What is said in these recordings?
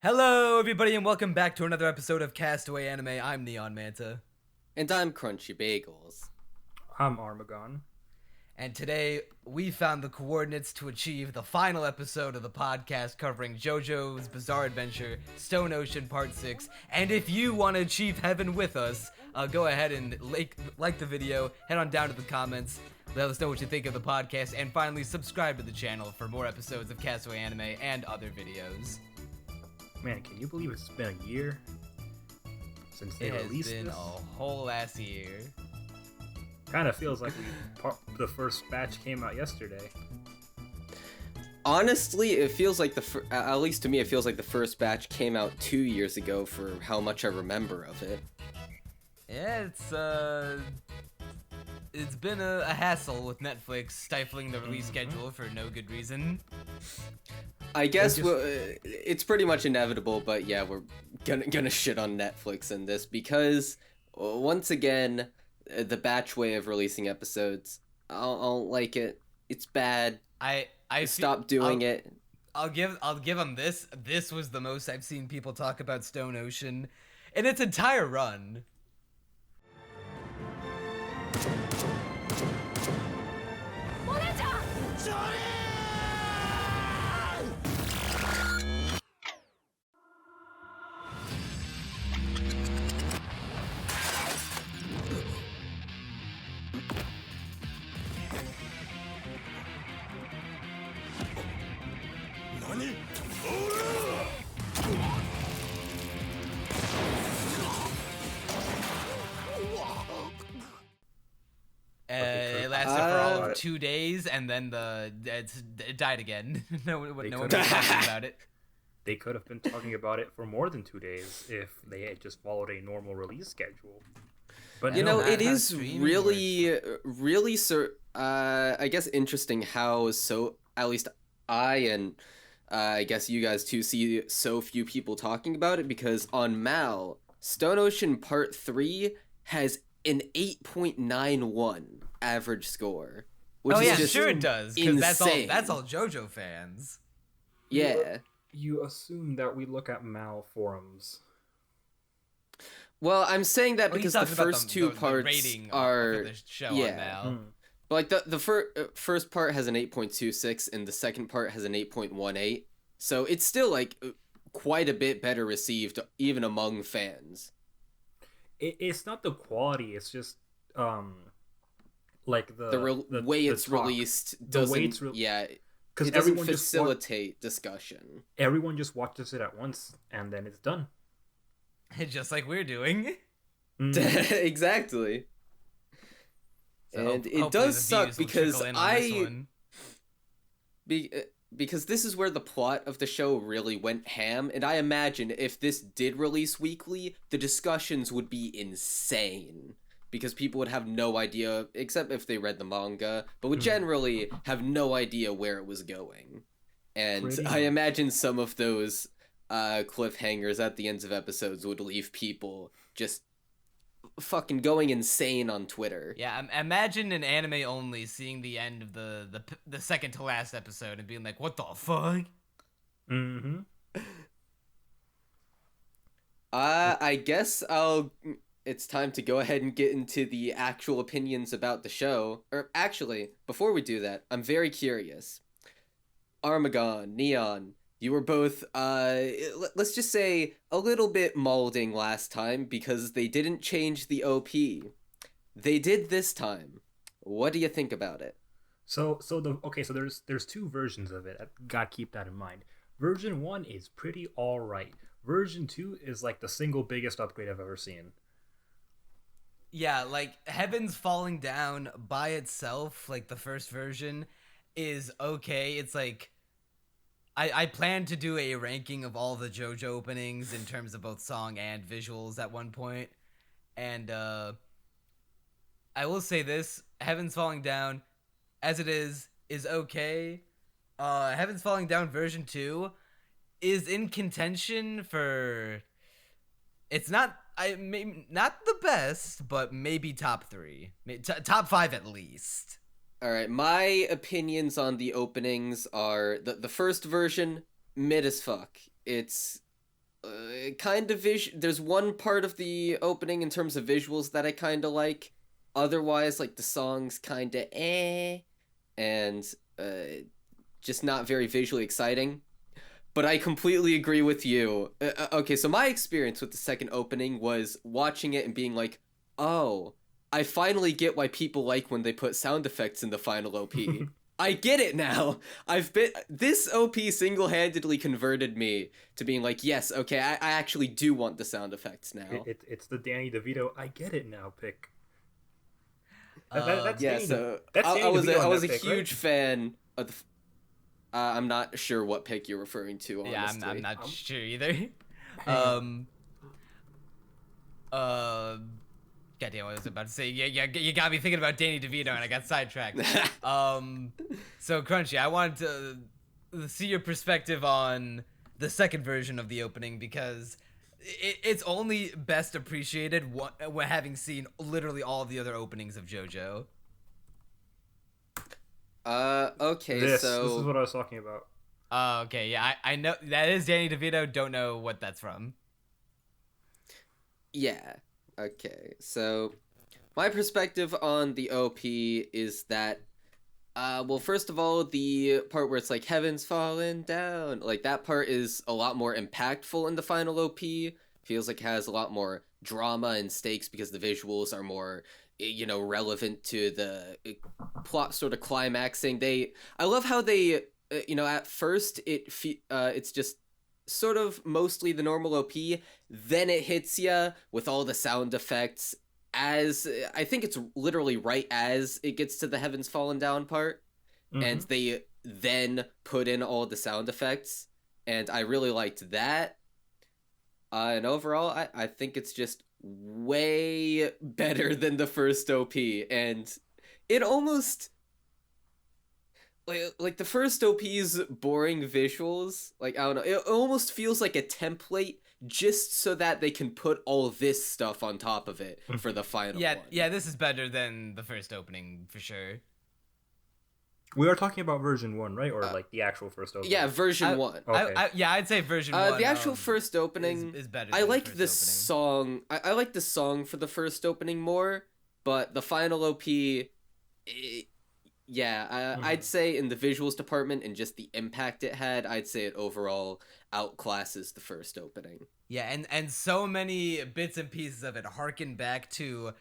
Hello, everybody, and welcome back to another episode of Castaway Anime. I'm Neon Manta. And I'm Crunchy Bagels. I'm Armagon. And today, we found the coordinates to achieve the final episode of the podcast covering JoJo's Bizarre Adventure, Stone Ocean Part 6. And if you want to achieve heaven with us, go ahead and like the video, head on down to the comments, let us know what you think of the podcast, and finally subscribe to the channel for more episodes of Castaway Anime and other videos. Man, can you believe it's been a year since they released It has been this? a whole ass year. Kind of feels like the first batch came out yesterday. Honestly, it feels like at least to me, it feels like the first batch came out 2 years ago for how much I remember of it. Yeah, it's been a hassle with Netflix stifling the release schedule for no good reason. I guess it's pretty much inevitable, but yeah, we're gonna shit on Netflix in this because once again, the batch way of releasing episodes, I don't like it. It's bad. I Stop doing it. I'll give them this. This was the most I've seen people talk about Stone Ocean in its entire run. It lasted for all of 2 days, and then it died again. no one was talking about it. They could have been talking about it for more than 2 days if they had just followed a normal release schedule. But It is really, I guess interesting how at least I and I guess you guys too see so few people talking about it, because on Mal, Stone Ocean Part 3 has an 8.91 average score. Which is just sure it does, because that's all insane. JoJo fans. Yeah. You assume that we look at Mal forums. Well, I'm saying that Well, because he's the talking about first the two the parts rating are of the show yeah. on Mal. But like the first part has an 8.26 and the second part has an 8.18. So it's still like quite a bit better received even among fans. It's not the quality, it's just like The way it's talk. released doesn't Because it doesn't facilitate discussion. Everyone just watches it at once and then it's done. Just like we're doing. Exactly. So and it hopefully does the suck views will because trickle in on this one. because this is where the plot of the show really went ham, and I imagine if this did release weekly, the discussions would be insane. Because people would have no idea, except if they read the manga, but would generally have no idea where it was going. And I imagine some of those cliffhangers at the ends of episodes would leave people just fucking going insane on Twitter. Yeah, imagine an anime only seeing the end of the second to last episode and being like, "What the fuck?" Mm-hmm. I guess it's time to go ahead and get into the actual opinions about the show. Or actually, before we do that, I'm very curious. Armagon, Neon, you were both, let's just say, a little bit molding last time because they didn't change the OP. They did this time. What do you think about it? So there's two versions of it. Gotta keep that in mind. Version 1 is pretty alright. Version 2 is like the single biggest upgrade I've ever seen. Yeah, like Heaven's Falling Down by itself, like the first version, is okay. It's like I plan to do a ranking of all the JoJo openings in terms of both song and visuals at one point. And I will say this, Heaven's Falling Down, as it is okay. Heaven's Falling Down version 2 is in contention for... It's not not the best, but maybe top 3. Top 5 at least. Alright, my opinions on the openings are the first version, mid as fuck. It's kind of there's one part of the opening in terms of visuals that I kind of like. Otherwise, like, the song's kind of and just not very visually exciting. But I completely agree with you. Okay, so my experience with the second opening was watching it and being like, oh, I finally get why people like when they put sound effects in the final OP. I get it now. This OP single-handedly converted me to being like, yes, okay, I actually do want the sound effects now. It's the Danny DeVito I get it now pick. That's yeah, so I was a huge fan of the. I'm not sure what pick you're referring to. Honestly. Yeah, I'm not sure either. Goddamn, what was I about to say? Yeah, you got me thinking about Danny DeVito, and I got sidetracked. So Crunchy, I wanted to see your perspective on the second version of the opening, because it's only best appreciated when having seen literally all of the other openings of JoJo. Okay, this so is what I was talking about. Okay, yeah, I know that is Danny DeVito. Don't know what that's from. Yeah. Okay, so my perspective on the OP is that, well, first of all, the part where it's like heaven's fallen down, like that part is a lot more impactful in the final OP. Feels like it has a lot more drama and stakes because the visuals are more, relevant to the plot sort of climaxing. I love how they, at first it's just sort of mostly the normal OP, then it hits ya with all the sound effects as, I think it's literally right as it gets to the Heavens Fallen Down part, and they then put in all the sound effects, and I really liked that. And overall, I think it's just way better than the first OP, and it almost... Like the first OP's boring visuals, like, I don't know, it almost feels like a template just so that they can put all this stuff on top of it for the final one. Yeah, this is better than the first opening, for sure. We are talking about version 1, right? Or like the actual first opening? Yeah, version 1. Okay. I'd say version 1. The actual first opening is better I than like the first this opening. song. I like the song for the first opening more, but the final OP... I'd say in the visuals department and just the impact it had, I'd say it overall outclasses the first opening. Yeah, and so many bits and pieces of it harken back to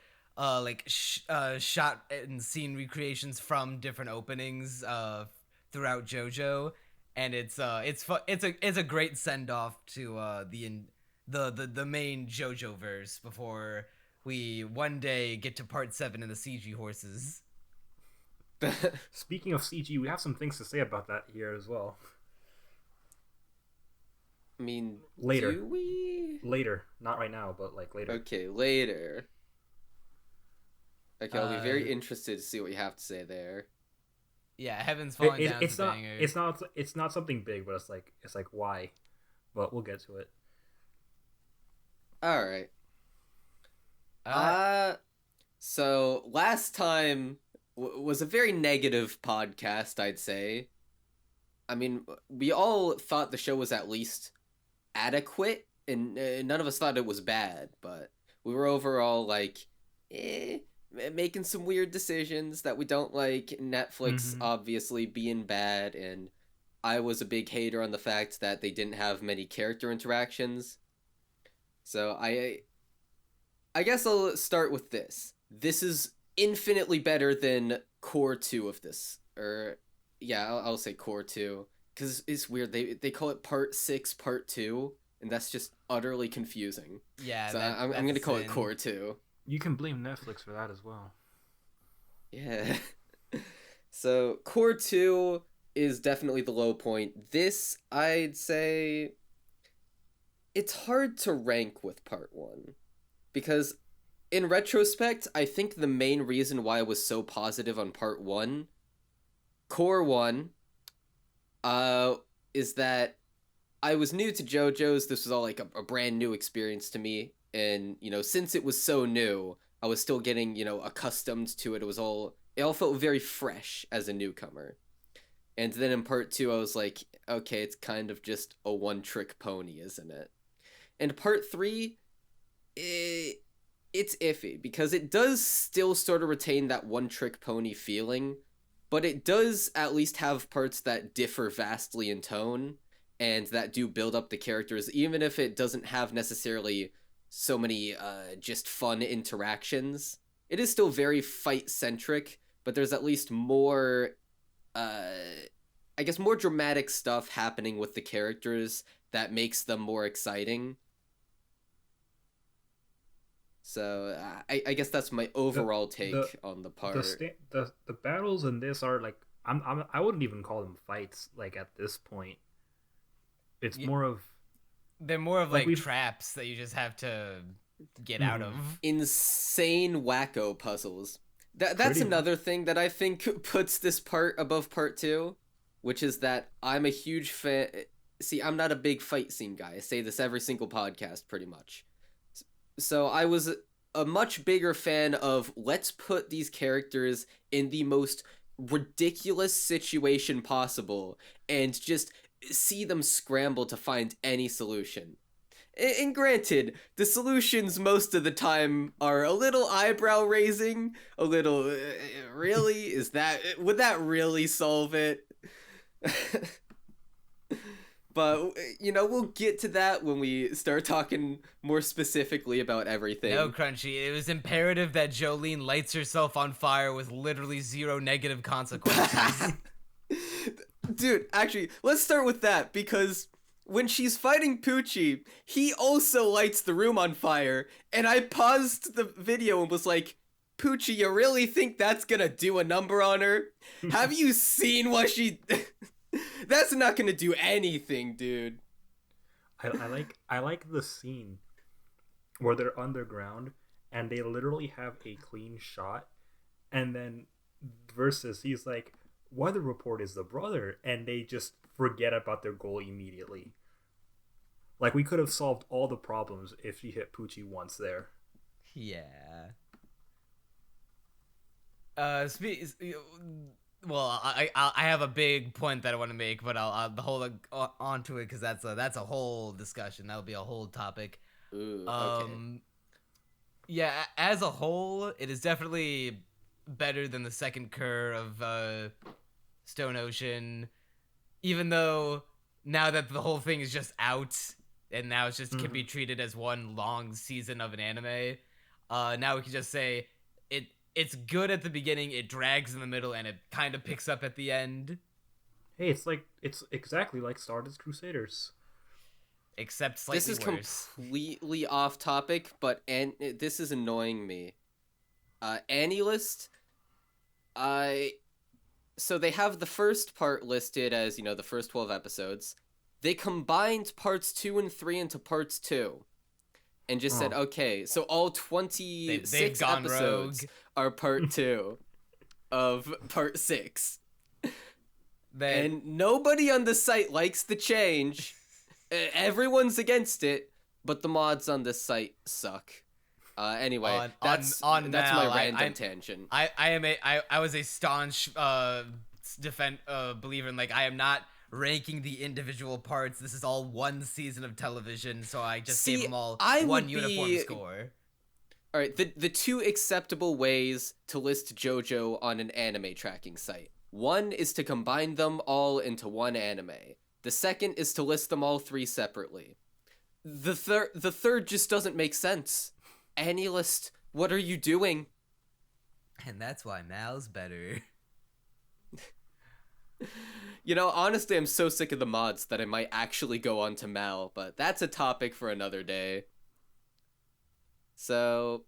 shot and scene recreations from different openings throughout JoJo, and it's a great send off to the main JoJo verse before we one day get to part 7 in the CG horses. Speaking of CG, we have some things to say about that here as well. I mean, later. Do we? Later, not right now, but like later. Okay, later. Okay, I'll be very interested to see what you have to say there. Yeah, Heaven's Falling Down. It's not something big, but it's like why? But we'll get to it. All right. So last time was a very negative podcast, I'd say. I mean, we all thought the show was at least adequate, and none of us thought it was bad, but we were overall like, making some weird decisions that we don't like. Netflix obviously being bad, and I was a big hater on the fact that they didn't have many character interactions. So I guess I'll start with this. This is infinitely better than Core 2 of this. Or, yeah, I'll say Core 2. Because it's weird. They call it Part 6, Part 2, and that's just utterly confusing. Yeah, so I'm going to call it Core 2. You can blame Netflix for that as well. Yeah. So, Core 2 is definitely the low point. This, I'd say... It's hard to rank with Part 1. Because... in retrospect, I think the main reason why I was so positive on Part 1, Core 1, is that I was new to JoJo's. This was all like a brand new experience to me. And, since it was so new, I was still getting, accustomed to it. It all felt very fresh as a newcomer. And then in Part 2, I was like, okay, it's kind of just a one-trick pony, isn't it? And part 3, it's iffy because it does still sort of retain that one-trick pony feeling, but it does at least have parts that differ vastly in tone and that do build up the characters, even if it doesn't have necessarily so many just fun interactions. It is still very fight-centric, but there's at least more, I guess, more dramatic stuff happening with the characters that makes them more exciting. So I guess that's my overall take on the part. The battles in this are like I wouldn't even call them fights like at this point. It's more of they're more of like traps that you just have to get out of. Insane wacko puzzles. That's another thing that I think puts this part above part 2, which is that I'm a huge fan. See, I'm not a big fight scene guy. I say this every single podcast pretty much. So I was a much bigger fan of let's put these characters in the most ridiculous situation possible and just see them scramble to find any solution. And granted, the solutions most of the time are a little eyebrow raising, a little, really? Would that really solve it? But, we'll get to that when we start talking more specifically about everything. No, Crunchy, it was imperative that Jolyne lights herself on fire with literally 0 negative consequences. Dude, actually, let's start with that, because when she's fighting Pucci, he also lights the room on fire, and I paused the video and was like, Pucci, you really think that's gonna do a number on her? Have you seen what she... That's not gonna do anything, dude. I like the scene where they're underground and they literally have a clean shot, and then versus he's like, weather report is the brother, and they just forget about their goal immediately. Like, we could have solved all the problems if she hit Pucci once there. Yeah. Well, I have a big point that I want to make, but I'll hold on to it because that's a whole discussion. That'll be a whole topic. Ooh, okay. Yeah, as a whole, it is definitely better than the second cur of Stone Ocean, even though now that the whole thing is just out and now it's just can be treated as one long season of an anime. Now we can just say it's good at the beginning, it drags in the middle, and it kind of picks up at the end. Hey, it's exactly like Stardust Crusaders. Except slightly worse. This is completely off topic, but this is annoying me. AniList, so they have the first part listed as, the first 12 episodes. They combined parts 2 and 3 into parts 2. And just said, okay, so all 26 episodes are part 2 of part 6. And nobody on the site likes the change. Everyone's against it, but the mods on this site suck. Anyway, that's my random tangent. I was a staunch believer in, I am not ranking the individual parts. This is all one season of television, so I just gave them all one uniform score. All right, the 2 acceptable ways to list JoJo on an anime tracking site. One is to combine them all into one anime. The second is to list them all 3 separately. The third just doesn't make sense. AniList, what are you doing? And that's why Mal's better. Honestly, I'm so sick of the mods that I might actually go on to Mal, but that's a topic for another day. So...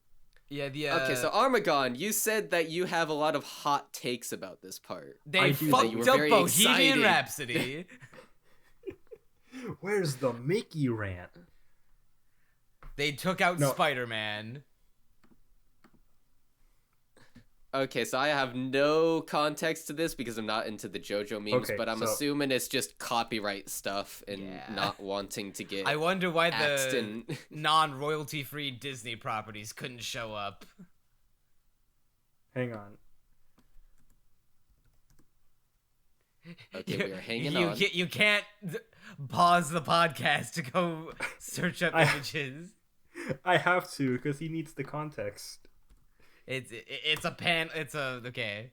Yeah, Okay, so Armagon, you said that you have a lot of hot takes about this part. They fucked up Bohemian Rhapsody. Where's the Mickey rant? They took out Spider-Man. Okay, so I have no context to this because I'm not into the JoJo memes, but I'm assuming it's just copyright stuff and not wanting to get. I wonder why the non-royalty free Disney properties couldn't show up. Hang on. Okay, we are hanging on. You can't. pause the podcast to go search up images. I have to because he needs the context. It's a pan. It's a okay.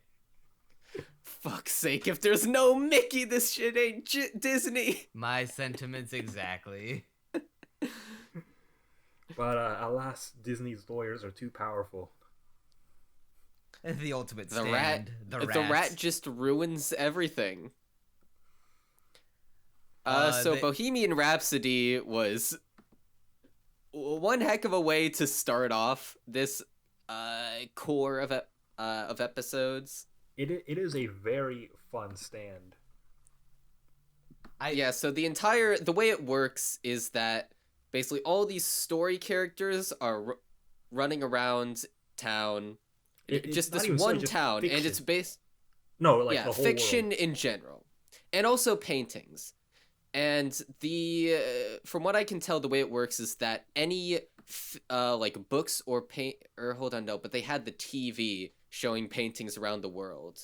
Fuck's sake! If there's no Mickey, this shit ain't Disney. My sentiments exactly. But alas, Disney's lawyers are too powerful. The ultimate The stand. rat. The rat just ruins everything. So Bohemian Rhapsody was one heck of a way to start off this core of episodes. It is a very fun stand. So the way it works is that basically all these story characters are running around town, just this one town, fiction. And it's based the whole fiction world. In general, and also paintings. And from what I can tell, the way it works is that any like books or but they had the TV showing paintings around the world.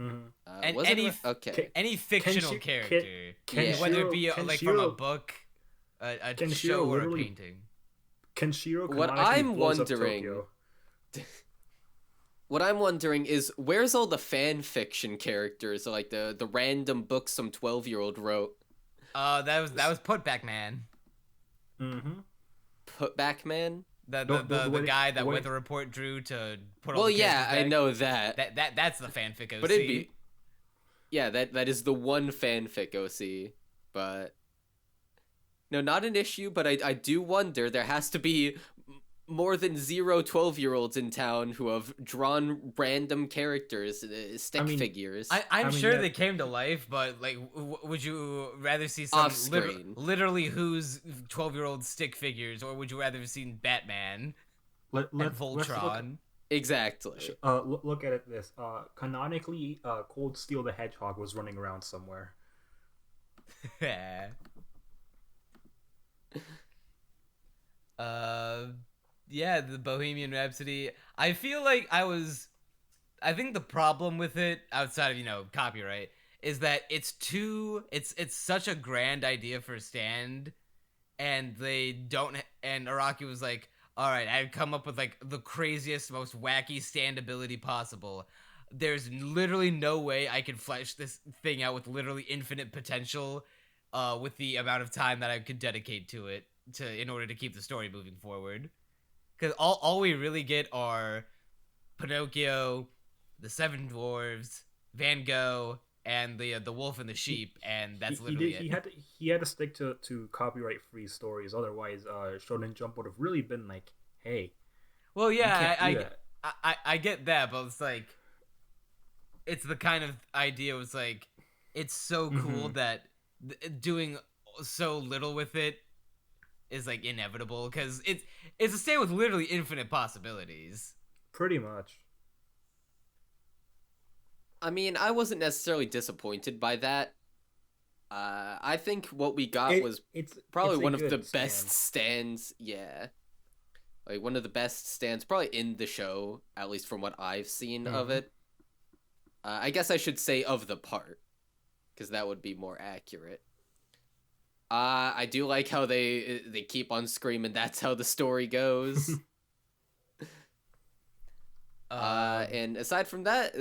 Mm-hmm. And any fictional character, whether it be like from a book, a show, or a painting. Kenshiro what I'm wondering, what I'm wondering is where's all the fan fiction characters, like the random books some 12-year-old wrote. That was Putback Man. Mm-hmm. Putback Man. The guy that Weather Report drew to put. Well, yeah, I know that. That's the fanfic OC. But it'd be, that is the one fanfic OC. But no, not an issue. But I do wonder. There has to be more than 0 12-year-olds in town who have drawn random characters, stick figures. I'm sure they came to life, but like, would you rather see some literally who's 12-year-old stick figures, or would you rather have seen Batman and Voltron? Exactly. Look at it this. Canonically, Cold Steel the Hedgehog was running around somewhere. Yeah, the Bohemian Rhapsody. I feel like I think the problem with it, outside of, copyright, is that it's such a grand idea for a stand, and they don't, and Araki was like, alright, I've come up with like the craziest, most wacky stand ability possible. There's literally no way I can flesh this thing out with literally infinite potential, with the amount of time that I could dedicate to it in order to keep the story moving forward. Because all we really get are Pinocchio, the Seven Dwarves, Van Gogh, and the Wolf and the Sheep, and that's literally it. He had to stick to copyright-free stories, otherwise Shonen Jump would have really been like, hey. Well, yeah, I get that, but it's like, it's the kind of idea. It's like, it's so cool that doing so little with it is like inevitable, because it's a stand with literally infinite possibilities. Pretty much. I mean, I wasn't necessarily disappointed by that. I think what we got was probably one of the best stands. Yeah, like one of the best stands probably in the show, at least from what I've seen of it. I guess I should say of the part, because that would be more accurate. I do like how they keep on screaming, that's how the story goes. And aside from that,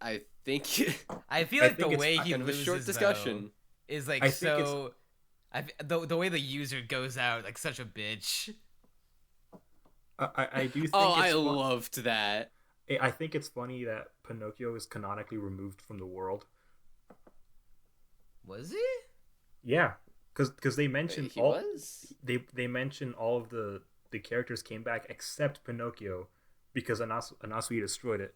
I think I feel like the way he loses, a short discussion is like the way the user goes out like such a bitch. I do think I loved that. I think it's funny that Pinocchio is canonically removed from the world. Was he? Yeah. Because they mentioned they mentioned all of the characters came back except Pinocchio, because Anasui destroyed it.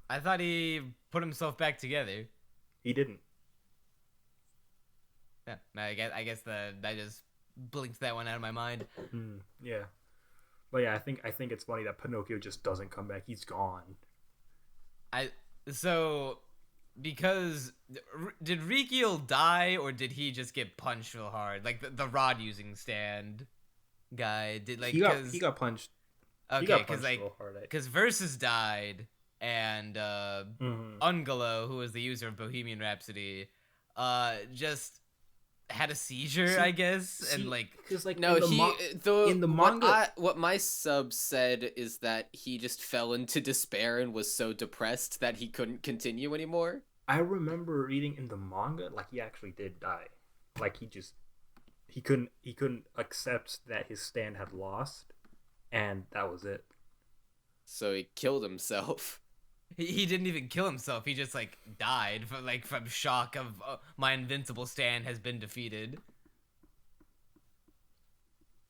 I thought he put himself back together. He didn't. Yeah, I guess that just blinked that one out of my mind. Yeah, but yeah, I think it's funny that Pinocchio just doesn't come back. He's gone. Because did Rikiel die, or did he just get punched real hard? Like the rod using stand guy did, like, he got punched. Okay, because Versus died, and Ungalo, who was the user of Bohemian Rhapsody, just had a seizure, See- I guess, See, and like because like No, in the manga, what my sub said is that he just fell into despair and was so depressed that he couldn't continue anymore. I remember reading in the manga, like he actually did die. Like he couldn't accept that his stand had lost, and that was it. So he killed himself. he didn't even kill himself. He just like died from shock of my invincible stand has been defeated.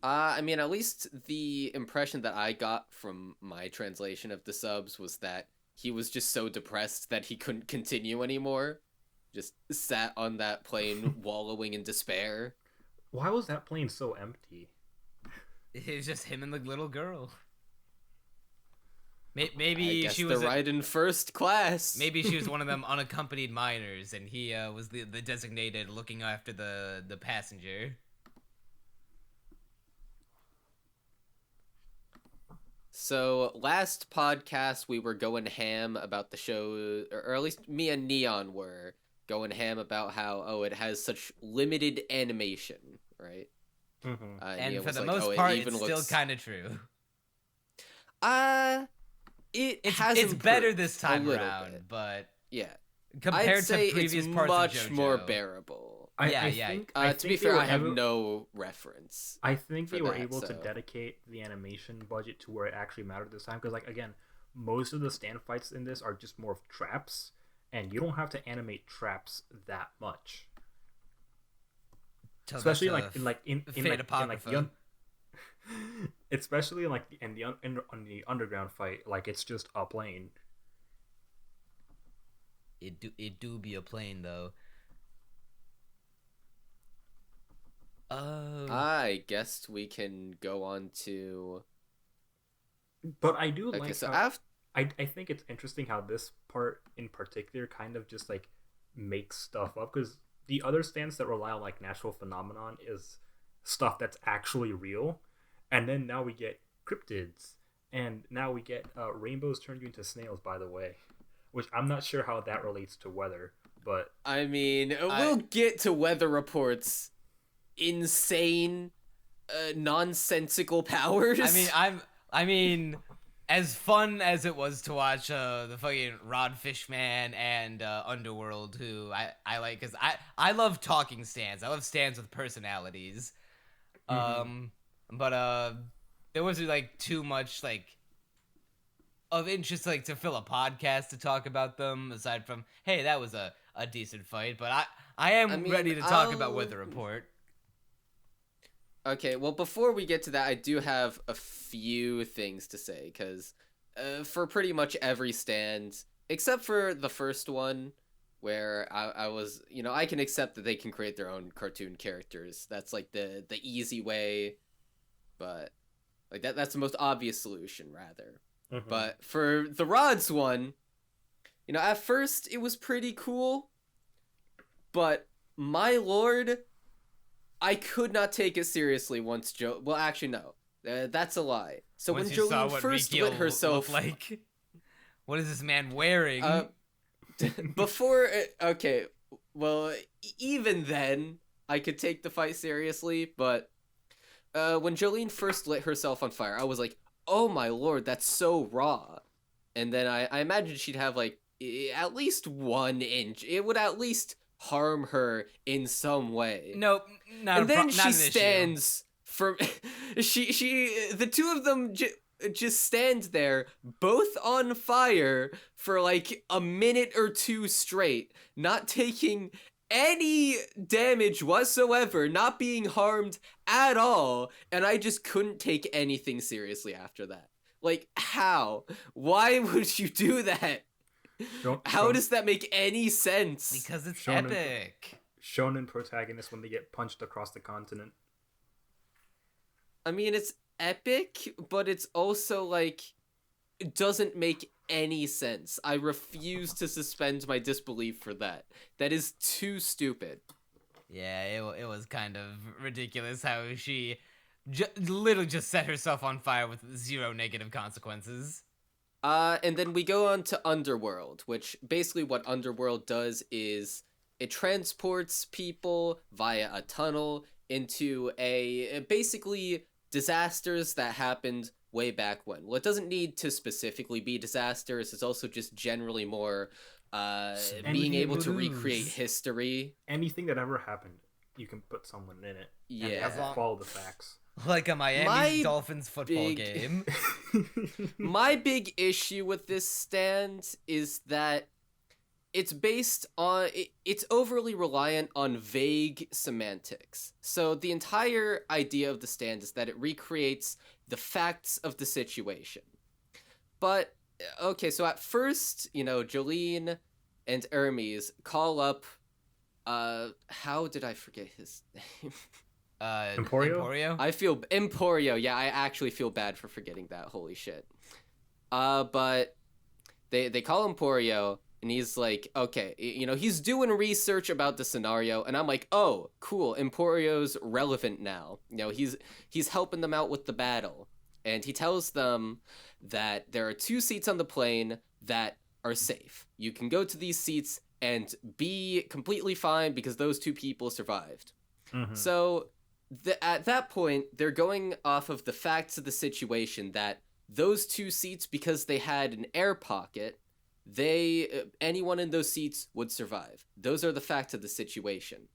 I mean, at least the impression that I got from my translation of the subs was that he was just so depressed that he couldn't continue anymore. Just sat on that plane wallowing in despair. Why was that plane so empty? It was just him and the little girl. I Maybe guess she was they're right in first class. maybe she was one of them unaccompanied minors, and he was the designated looking after the passenger. So last podcast we were going ham about the show, or at least me and Neon were going ham about how it has such limited animation, right? Mm-hmm. And Neon for was the like, most it part, even it's looks... still kind of true. It's better this time little around, bit. but Yeah, compared I'd say to previous it's parts much of JoJo, more bearable. Yeah. To be fair, I have no reference. I think they for were that, able to so- dedicate the animation budget to where it actually mattered this time. Because, like, again, most of the stand fights in this are just more of traps, and you don't have to animate traps that much. So Especially that's in Fate Apocrypha. especially in the underground fight, like it's just a plane. It do be a plane though. I guess we can go on to. But I do Okay, like so how, after. I think it's interesting how this part in particular kind of just like makes stuff up, because the other stands that rely on like natural phenomenon is stuff that's actually real, and then now we get cryptids, and now we get rainbows turned you into snails, by the way, which I'm not sure how that relates to weather, but I mean, we'll get to weather reports. Insane, nonsensical powers. I mean, as fun as it was to watch the fucking Rod Fishman and Underworld, who I like, because I love talking stands. I love stands with personalities. But there wasn't like too much like of interest like to fill a podcast to talk about them, aside from, hey, that was a decent fight. But I am ready to talk about Weather Report. Okay, well, before we get to that, I do have a few things to say, because for pretty much every stand, except for the first one, where I was, I can accept that they can create their own cartoon characters. That's, like, the easy way, but, like, that's the most obvious solution, rather. mm-hmm. But for the Rods one, at first, it was pretty cool, but, my lord... I could not take it seriously once well, actually, no. That's a lie. So Once when you saw Jolyne what first Rikio lit herself... looked like, what is this man wearing? Before... Okay, well, even then, I could take the fight seriously, but when Jolyne first lit herself on fire, I was like, oh my lord, that's so raw. And then I imagined she'd have, like, at least 1 inch. It would at least... harm her in some way. Nope, not. And then not she an stands for the two of them just stand there, both on fire for like a minute or two straight, not taking any damage whatsoever, not being harmed at all, and I just couldn't take anything seriously after that. Like, how? Why would you do that? How does that make any sense? Because it's Shonen, epic. Shonen protagonists when they get punched across the continent. I mean, it's epic, but it's also like it doesn't make any sense. I refuse to suspend my disbelief for that. That is too stupid. Yeah, it was kind of ridiculous how she literally just set herself on fire with 0 negative consequences. And then we go on to Underworld, which basically what Underworld does is it transports people via a tunnel into basically disasters that happened way back when. Well, it doesn't need to specifically be disasters. It's also just generally more being able to recreate history. Anything that ever happened, you can put someone in it. Yeah. And they have to follow the facts. Like a Miami Dolphins football game. My big issue with this stand is that it's based on it's overly reliant on vague semantics. So the entire idea of the stand is that it recreates the facts of the situation. But okay, so at first, Jolyne and Hermes call up how did I forget his name? Emporio? I feel Emporio. Yeah, I actually feel bad for forgetting that. Holy shit. But they call Emporio, and he's like, okay, he's doing research about the scenario, and I'm like, oh, cool, Emporio's relevant now. He's helping them out with the battle, and he tells them that there are 2 seats on the plane that are safe. You can go to these seats and be completely fine because those 2 people survived. Mm-hmm. So at that point, they're going off of the facts of the situation that those 2 seats, because they had an air pocket, anyone in those seats would survive. Those are the facts of the situation.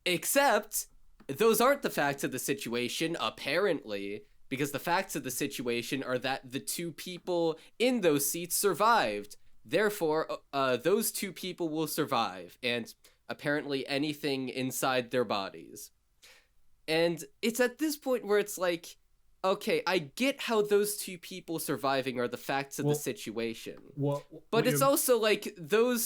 Except, those aren't the facts of the situation, apparently, because the facts of the situation are that the 2 people in those seats survived. Therefore, those 2 people will survive, and apparently anything inside their bodies. And it's at this point where it's like, okay, I get how those 2 people surviving are the facts of the situation. But it's also like the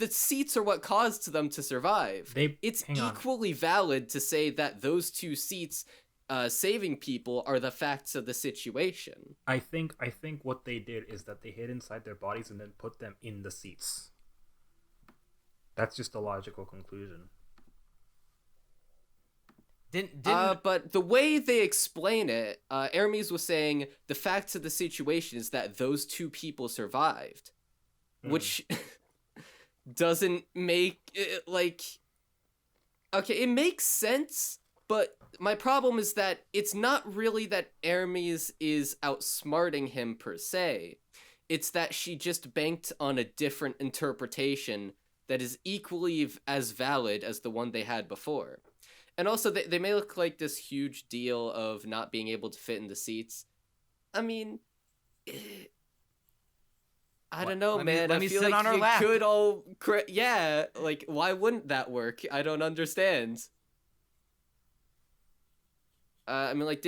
seats are what caused them to survive. It's equally valid to say that those 2 seats saving people are the facts of the situation. I think what they did is that they hid inside their bodies and then put them in the seats. That's just a logical conclusion. But the way they explain it, Hermes was saying the facts of the situation is that those 2 people survived, which doesn't make it okay, it makes sense, but my problem is that it's not really that Hermes is outsmarting him per se. It's that she just banked on a different interpretation that is equally as valid as the one they had before. And also, they may look like this huge deal of not being able to fit in the seats. I mean, I don't know, man. I feel like you could all... Yeah, like, why wouldn't that work? I don't understand. I mean, like,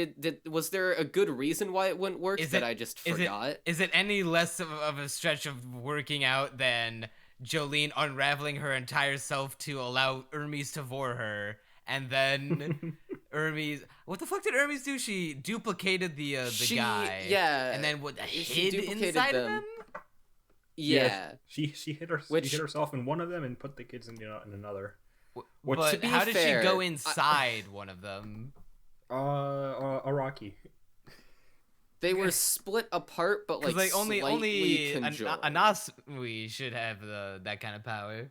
was there a good reason why it wouldn't work that I just forgot? Is it any less of a stretch of working out than Jolyne unraveling her entire self to allow Hermes to vor her? And then Hermes... What the fuck did Hermes do? She duplicated the guy. Yeah. And then hid inside of him? Yeah. She hid herself in one of them and put the kids in another. But how did she go inside one of them? Araki. They were split apart, but like only conjoined. Anasui should have that kind of power.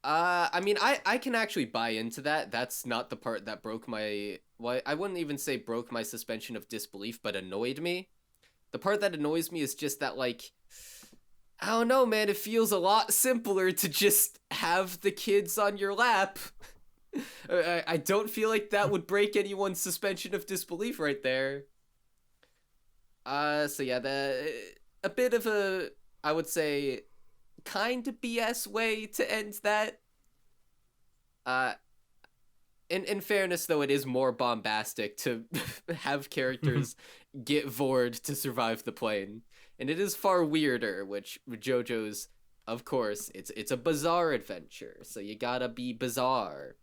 I mean, I can actually buy into that. That's not the part that broke my... Well, I wouldn't even say broke my suspension of disbelief, but annoyed me. The part that annoys me is just that, like... I don't know, man. It feels a lot simpler to just have the kids on your lap. I don't feel like that would break anyone's suspension of disbelief right there. So yeah, a bit of a, I would say, kind of BS way to end that. In fairness, though, it is more bombastic to have characters get vored to survive the plane. And it is far weirder, which JoJo's, of course, it's a bizarre adventure, so you gotta be bizarre.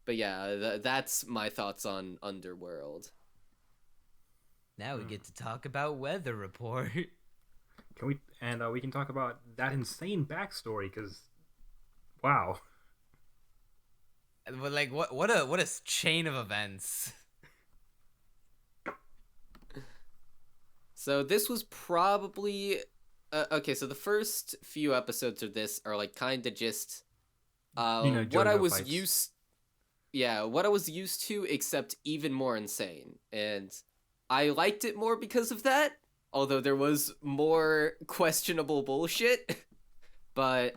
But yeah, that's my thoughts on Underworld. Now we get to talk about Weather Report. We can talk about that insane backstory, because, wow. But like, what a chain of events. So this was probably okay, so the first few episodes of this are like kind of just what JoJo I was fights. what I was used to, except even more insane. And I liked it more because of that, although there was more questionable bullshit. But,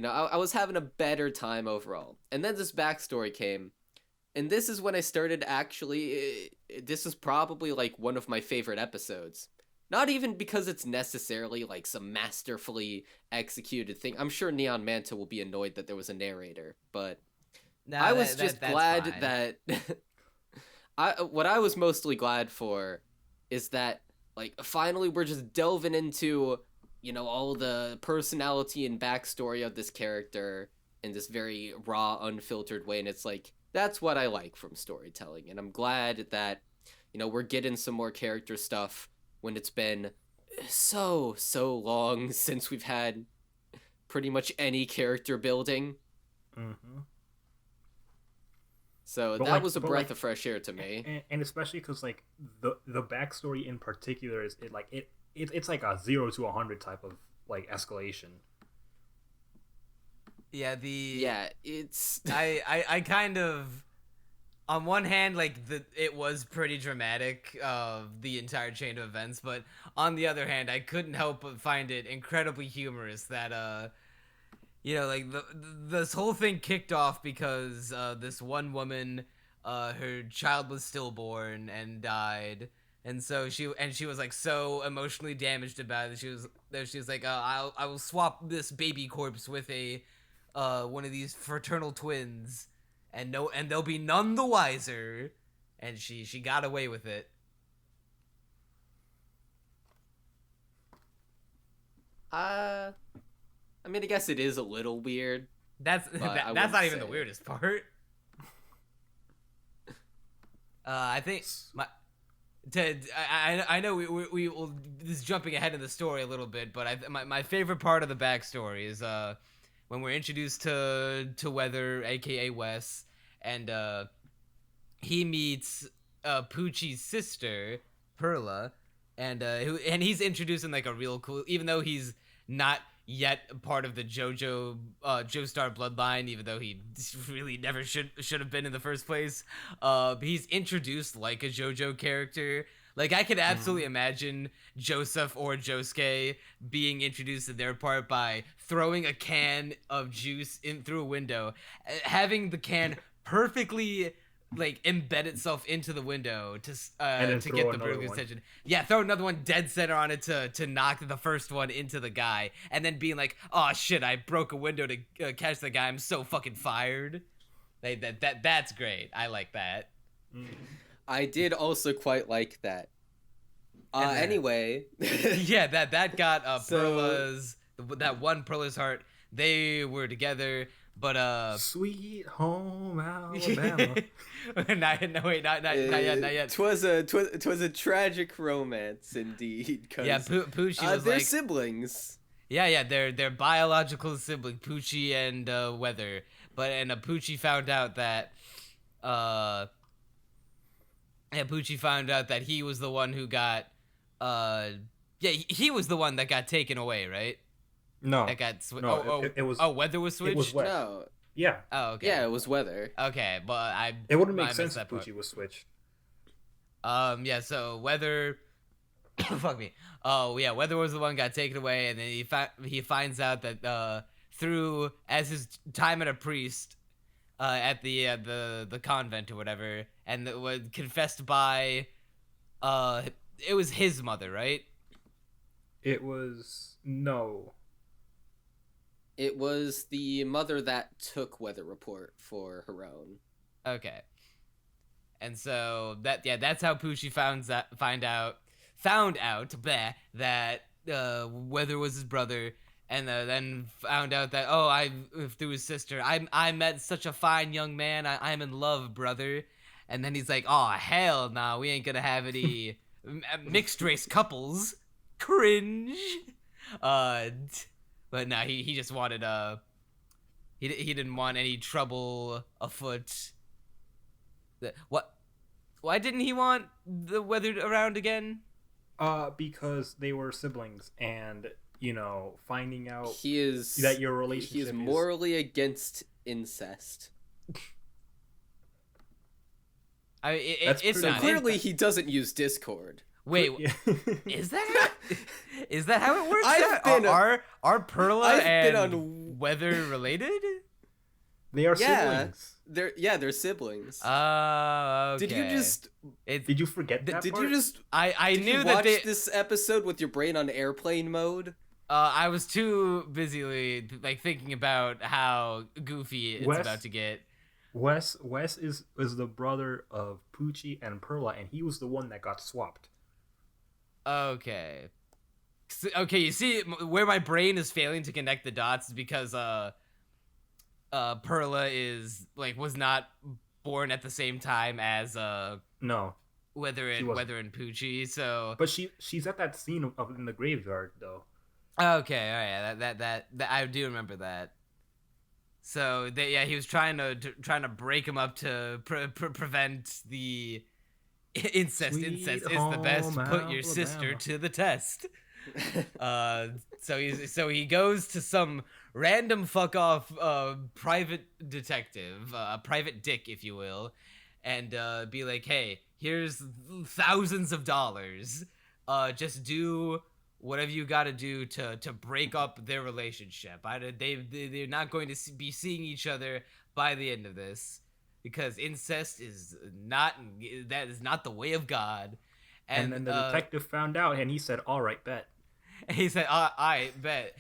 I was having a better time overall. And then this backstory came, and this is when I started actually, this is probably like one of my favorite episodes. Not even because it's necessarily like some masterfully executed thing. I'm sure Neon Manta will be annoyed that there was a narrator, but No, I was just that's glad fine. that what I was mostly glad for is that like finally we're just delving into all the personality and backstory of this character in this very raw, unfiltered way, and it's like that's what I like from storytelling, and I'm glad that we're getting some more character stuff when it's been so long since we've had pretty much any character building. Mm-hmm. So But, that like- was a but, breath like, of fresh air to me. and especially because like the backstory in particular is it's like a 0 to 100 type of like escalation. Yeah, Yeah, it's I kind of, on one hand, like it was pretty dramatic, the entire chain of events, but on the other hand, I couldn't help but find it incredibly humorous that like this whole thing kicked off because this one woman, her child was stillborn and died, and so she was like so emotionally damaged about it. She was like, I will swap this baby corpse with a one of these fraternal twins, and they'll be none the wiser, and she got away with it. I mean, I guess it is a little weird. That's But I that's not wouldn't even the say- weirdest part. I think I know we will, this is jumping ahead in the story a little bit, but my favorite part of the backstory is when we're introduced to Weather, aka Wes, and he meets Pucci's sister Perla, and he's introduced in like a real cool, even though he's not yet part of the JoJo Joestar bloodline, even though he really never should have been in the first place. He's introduced like a JoJo character. Like I could absolutely imagine Joseph or Josuke being introduced to their part by throwing a can of juice in through a window, having the can perfectly like embed itself into the window to then to throw get the another burger's one. attention. Yeah, throw another one dead center on it to knock the first one into the guy, and then being like, "Oh shit, I broke a window to catch the guy. I'm so fucking fired." Like, that's great. I like that. I did also quite like that. And then- Anyway, Yeah, that got So- Perla's, that one Perla's heart. They were together, but Sweet home Alabama. no wait, not yet. Twas a tragic romance indeed. 'Cause, Yeah, Pucci was they're like, siblings. yeah, they're biological sibling, Pucci and Weather. But Pucci found out that Pucci found out that he was the one who got he was the one that got taken away, right? No, That got no, it was Weather was switched. it was Wes. No, Yeah, Oh, okay. yeah, it was Weather. Okay, but it wouldn't I make missed sense that if part. Pucci was switched. Yeah, so Weather fuck me. Oh, yeah, Weather was the one who got taken away, and then he finds out that through, as his time at a priest at the convent or whatever, and that was confessed by it was his mother, right? It was no. It was the mother that took Weather Report for her own. Okay. And so that's how Pucci found out that Weather was his brother, and then found out that through his sister, I met such a fine young man, I'm in love, brother. And then he's like, oh hell no, we ain't gonna have any mixed race couples. Cringe. But no, he just wanted he didn't want any trouble afoot. What? Why didn't he want the Weather around again? Because they were siblings, and finding out he is that your relationship he is morally against incest. It's So not. clearly he doesn't use Discord. Wait, is that how it works? Are Perla and Weather related? They are siblings. They're siblings. Okay. Did you just? Did you forget that Did part? you just? I Did knew you that watch they. this episode with your brain on airplane mode? I was too busy thinking about how goofy it's about to get. Wes is the brother of Pucci and Perla, and he was the one that got swapped. Okay. Okay, you see where my brain is failing to connect the dots is because Perla was not born at the same time as No. Weather and Pucci, so. But she's at that scene of in the graveyard though. Okay, all right, that I do remember that. So he was trying to break him up to prevent the incest. Sweet Incest is the best. Put your Alabama. sister to the test. So he goes to some random fuck off private detective, private dick, if you will, and be like, hey, here's thousands of dollars. Just do whatever you got to do to break up their relationship. They're not going to be seeing each other by the end of this, because incest is not the way of God. And then the detective found out, and he said, "All right, bet." And he said, I bet.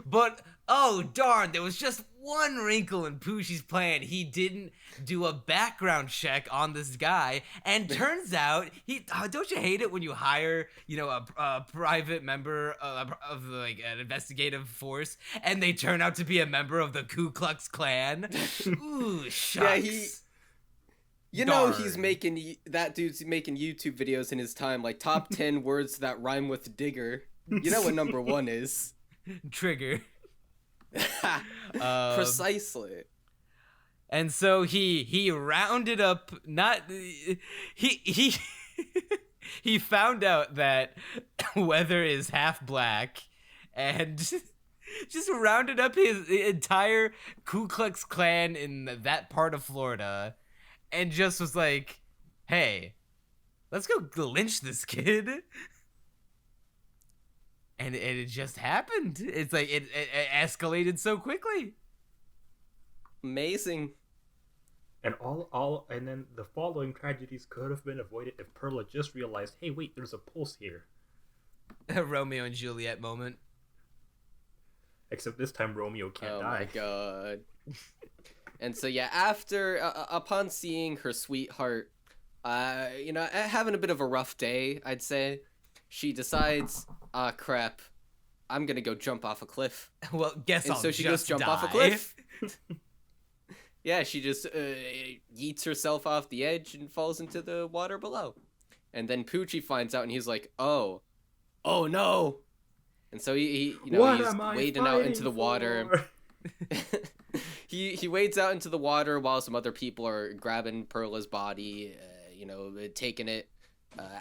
But, oh, darn, there was just one wrinkle in Pucci's plan. He didn't do a background check on this guy. And turns out, don't you hate it when you hire, a private member of an investigative force, and they turn out to be a member of the Ku Klux Klan? Ooh, shucks. Yeah, that dude's making YouTube videos in his time, like top 10 words that rhyme with digger. You know what number 1 is? Trigger. Precisely. And so he rounded up he he found out that Weather is half black, and just rounded up his entire Ku Klux Klan in that part of Florida, and just was like, hey, let's go lynch this kid. And it just happened. It's like it escalated so quickly. Amazing. And and then the following tragedies could have been avoided if Perla just realized, hey, wait, there's a pulse here. A Romeo and Juliet moment. Except this time Romeo can't die. Oh my god. And so after upon seeing her sweetheart, having a bit of a rough day, I'd say, she decides, crap, I'm gonna go jump off a cliff. Well, so she goes jump off a cliff. Yeah, she just yeets herself off the edge and falls into the water below. And then Pucci finds out, and he's like, oh no. And so he's wading out into the water. He wades out into the water while some other people are grabbing Perla's body, taking it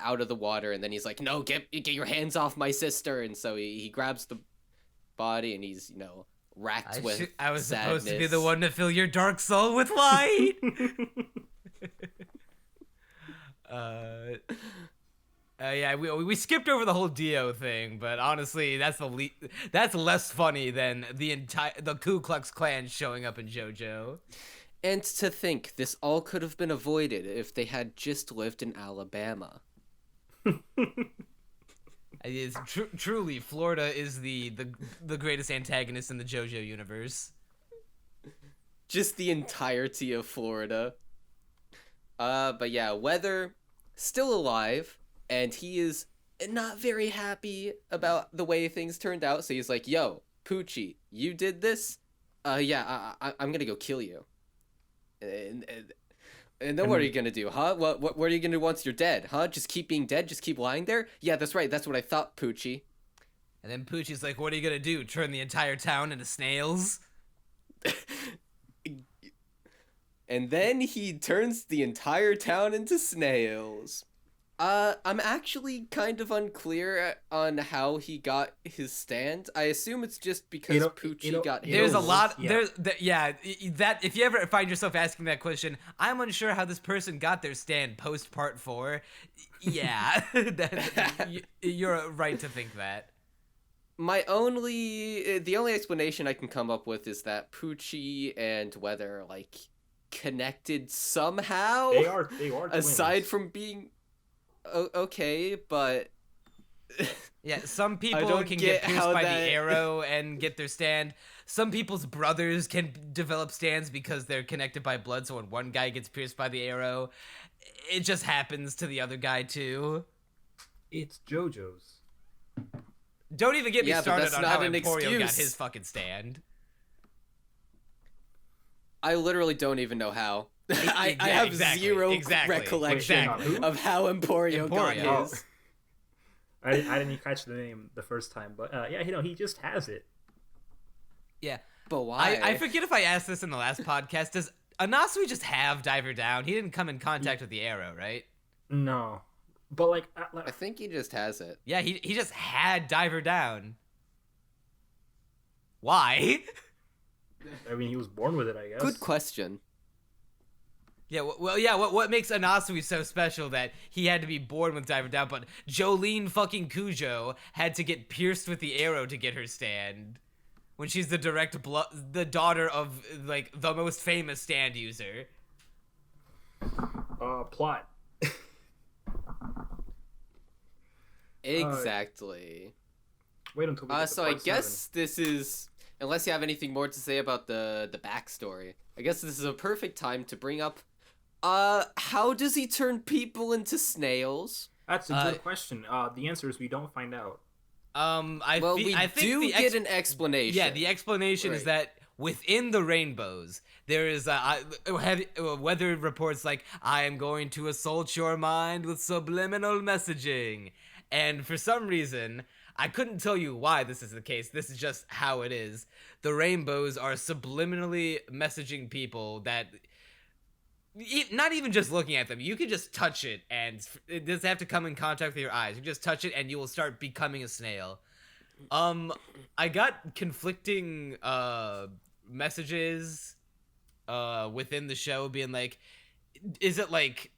out of the water, and then he's like, no, get your hands off my sister. And so he grabs the body, and he's racked with I was sadness. supposed to be the one to fill your dark soul with light. We skipped over the whole Dio thing, but honestly, that's less funny than the Ku Klux Klan showing up in JoJo. And to think, this all could have been avoided if they had just lived in Alabama. It's truly, Florida is the greatest antagonist in the JoJo universe. Just the entirety of Florida. But yeah, Weather still alive, and he is not very happy about the way things turned out. So he's like, "Yo, Pucci, you did this? I'm gonna go kill you." And then what are you gonna do, huh? What are you gonna do once you're dead, huh? Just keep being dead? Just keep lying there? Yeah, that's right. That's what I thought, Pucci. And then Pucci's like, what are you gonna do? Turn the entire town into snails? And then he turns the entire town into snails. I'm actually kind of unclear on how he got his stand. I assume it's just because Pucci got hit. There's a lot. Yeah. That if you ever find yourself asking that question, I'm unsure how this person got their stand post part 4. Yeah, you're right to think that. The only explanation I can come up with is that Pucci and Weather like connected somehow. They are aside twins. from being okay, but Yeah, some people don't can get get pierced how by that- the arrow and get their stand. Some people's brothers can develop stands because they're connected by blood, so when one guy gets pierced by the arrow, it just happens to the other guy too. It's JoJo's. Don't even get me Yeah, but started that's on not how an Emporio got excuse. his fucking stand. I literally don't even know how. I have exactly, zero exactly, recollection exactly. of how Emporio got Emporio. his. I didn't catch the name the first time, but yeah, he just has it. Yeah. But why? I forget if I asked this in the last podcast. Does Anasui just have Diver Down? He didn't come in contact with the arrow, right? No, but like, I think he just has it. Yeah, he just had Diver Down. Why? I mean, he was born with it, I guess. Good question. Yeah, well, yeah. What makes Anasui so special that he had to be born with Diver Down, but Jolyne fucking Cujo had to get pierced with the arrow to get her stand, when she's the the daughter of like the most famous stand user. Plot. Exactly. Wait until we get to So I part guess this is, unless you have anything more to say about the backstory, I guess this is a perfect time to bring up, how does he turn people into snails? 7. That's a good question. The answer is we don't find out. I think do the get an explanation. Yeah, the explanation is that within the rainbows, there is weather reports like, I am going to assault your mind with subliminal messaging. And for some reason, I couldn't tell you why this is the case. This is just how it is. The rainbows are subliminally messaging people that, not even just looking at them, you can just touch it and it doesn't have to come in contact with your eyes. You just touch it and you will start becoming a snail. I got conflicting messages within the show being like, is it like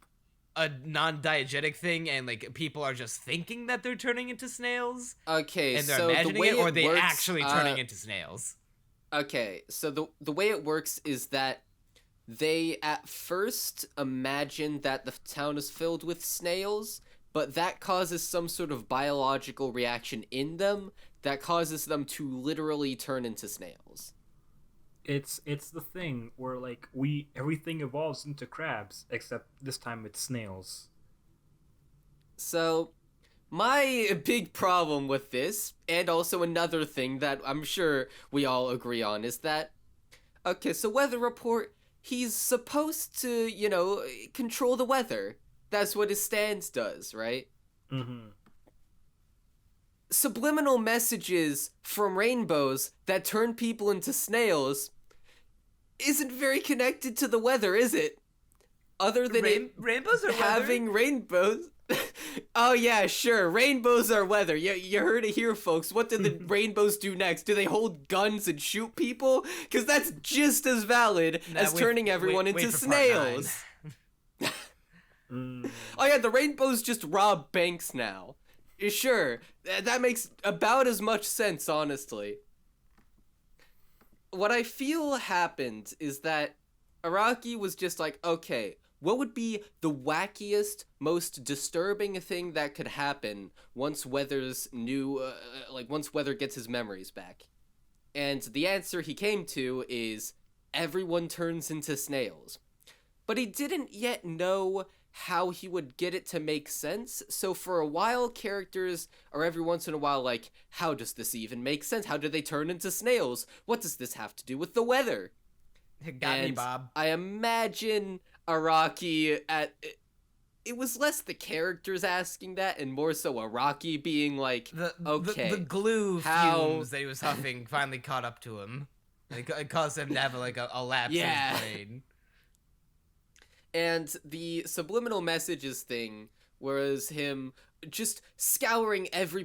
a non-diegetic thing and like people are just thinking that they're turning into snails Okay, and they're so imagining the way it, or are they works, actually turning into snails? Okay, so the way it works is that they at first imagine that the town is filled with snails, but that causes some sort of biological reaction in them that causes them to literally turn into snails. It's the thing where like everything evolves into crabs, except this time it's snails. So, my big problem with this, and also another thing that I'm sure we all agree on, is that, okay, so Weather Report, he's supposed to, control the weather. That's what his stance does, right? Mm-hmm. Subliminal messages from rainbows that turn people into snails isn't very connected to the weather, is it? Other than Rainbows are having rainbows. Oh yeah, sure. Rainbows are weather. You heard it here, folks. What do the rainbows do next? Do they hold guns and shoot people? Because that's just as valid as turning everyone into snails. Oh yeah, the rainbows just rob banks now. Sure, that makes about as much sense, honestly. What I feel happened is that Araki was just like, okay, what would be the wackiest, most disturbing thing that could happen once Weather's once Weather gets his memories back? And the answer he came to is everyone turns into snails. But he didn't yet know how he would get it to make sense, so for a while characters are every once in a while like, how does this even make sense? How do they turn into snails? What does this have to do with the weather? Got me, Bob. I imagine Araki it was less the characters asking that and more so Araki being like, the glue fumes that he was huffing finally caught up to him. It caused him to have a lapse in his brain. And the subliminal messages thing whereas him just scouring every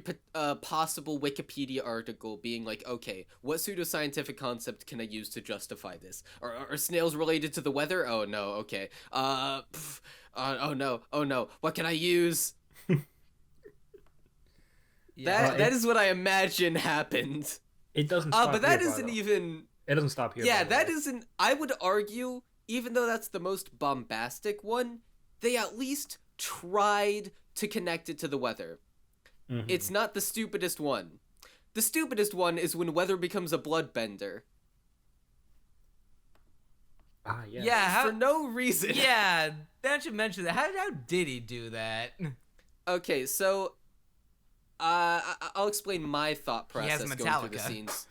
possible Wikipedia article, being like, okay, what pseudoscientific concept can I use to justify this? Are snails related to the weather? Oh no, okay. Oh no, what can I use? Yeah. That is what I imagine happened. It doesn't stop but that here, isn't by the way. even... It doesn't stop here. Yeah, by the that way. isn't... I would argue, even though that's the most bombastic one, they at least tried to connect it to the weather. Mhm. It's not the stupidest one. The stupidest one is when weather becomes a bloodbender. Ah, yeah. Yeah, For no reason. yeah, that should mention that. How did he do that? Okay, so... I'll explain my thought He has process going through the Metallica. scenes.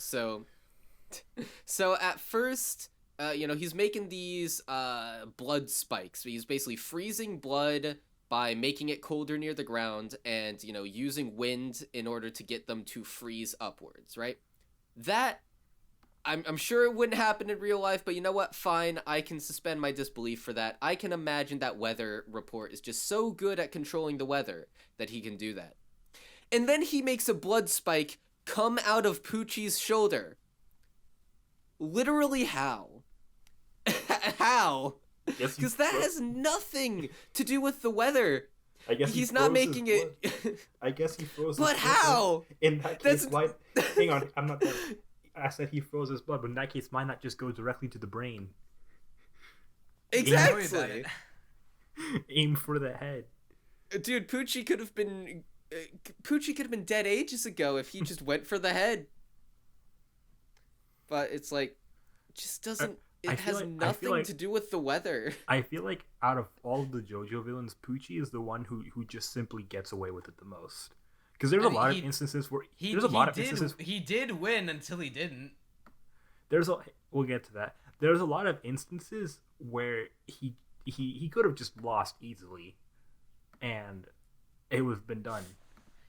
So at first, he's making these blood spikes. He's basically freezing blood by making it colder near the ground and, using wind in order to get them to freeze upwards, right? That, I'm sure it wouldn't happen in real life, but you know what? Fine, I can suspend my disbelief for that. I can imagine that weather report is just so good at controlling the weather that he can do that. And then he makes a blood spike come out of Pucci's shoulder. Literally how? How? Because that has nothing to do with the weather. I guess He's not making it... I guess he froze. But his how? Blood. In that That's- case, why? Hang on, I'm not done. I said he froze his blood, but in that case, why not just go directly to the brain? Exactly. Aim for the head. Dude, Pucci could have been dead ages ago if he just went for the head. But it's like, just doesn't... I It feel has like- I nothing feel like- to do with the weather. I feel like out of all of the JoJo villains, Pucci is the one who just simply gets away with it the most. Because there's I a mean, lot he- of instances where He he did win until he didn't. We'll get to that. There's a lot of instances where he could have just lost easily, and it would have been done.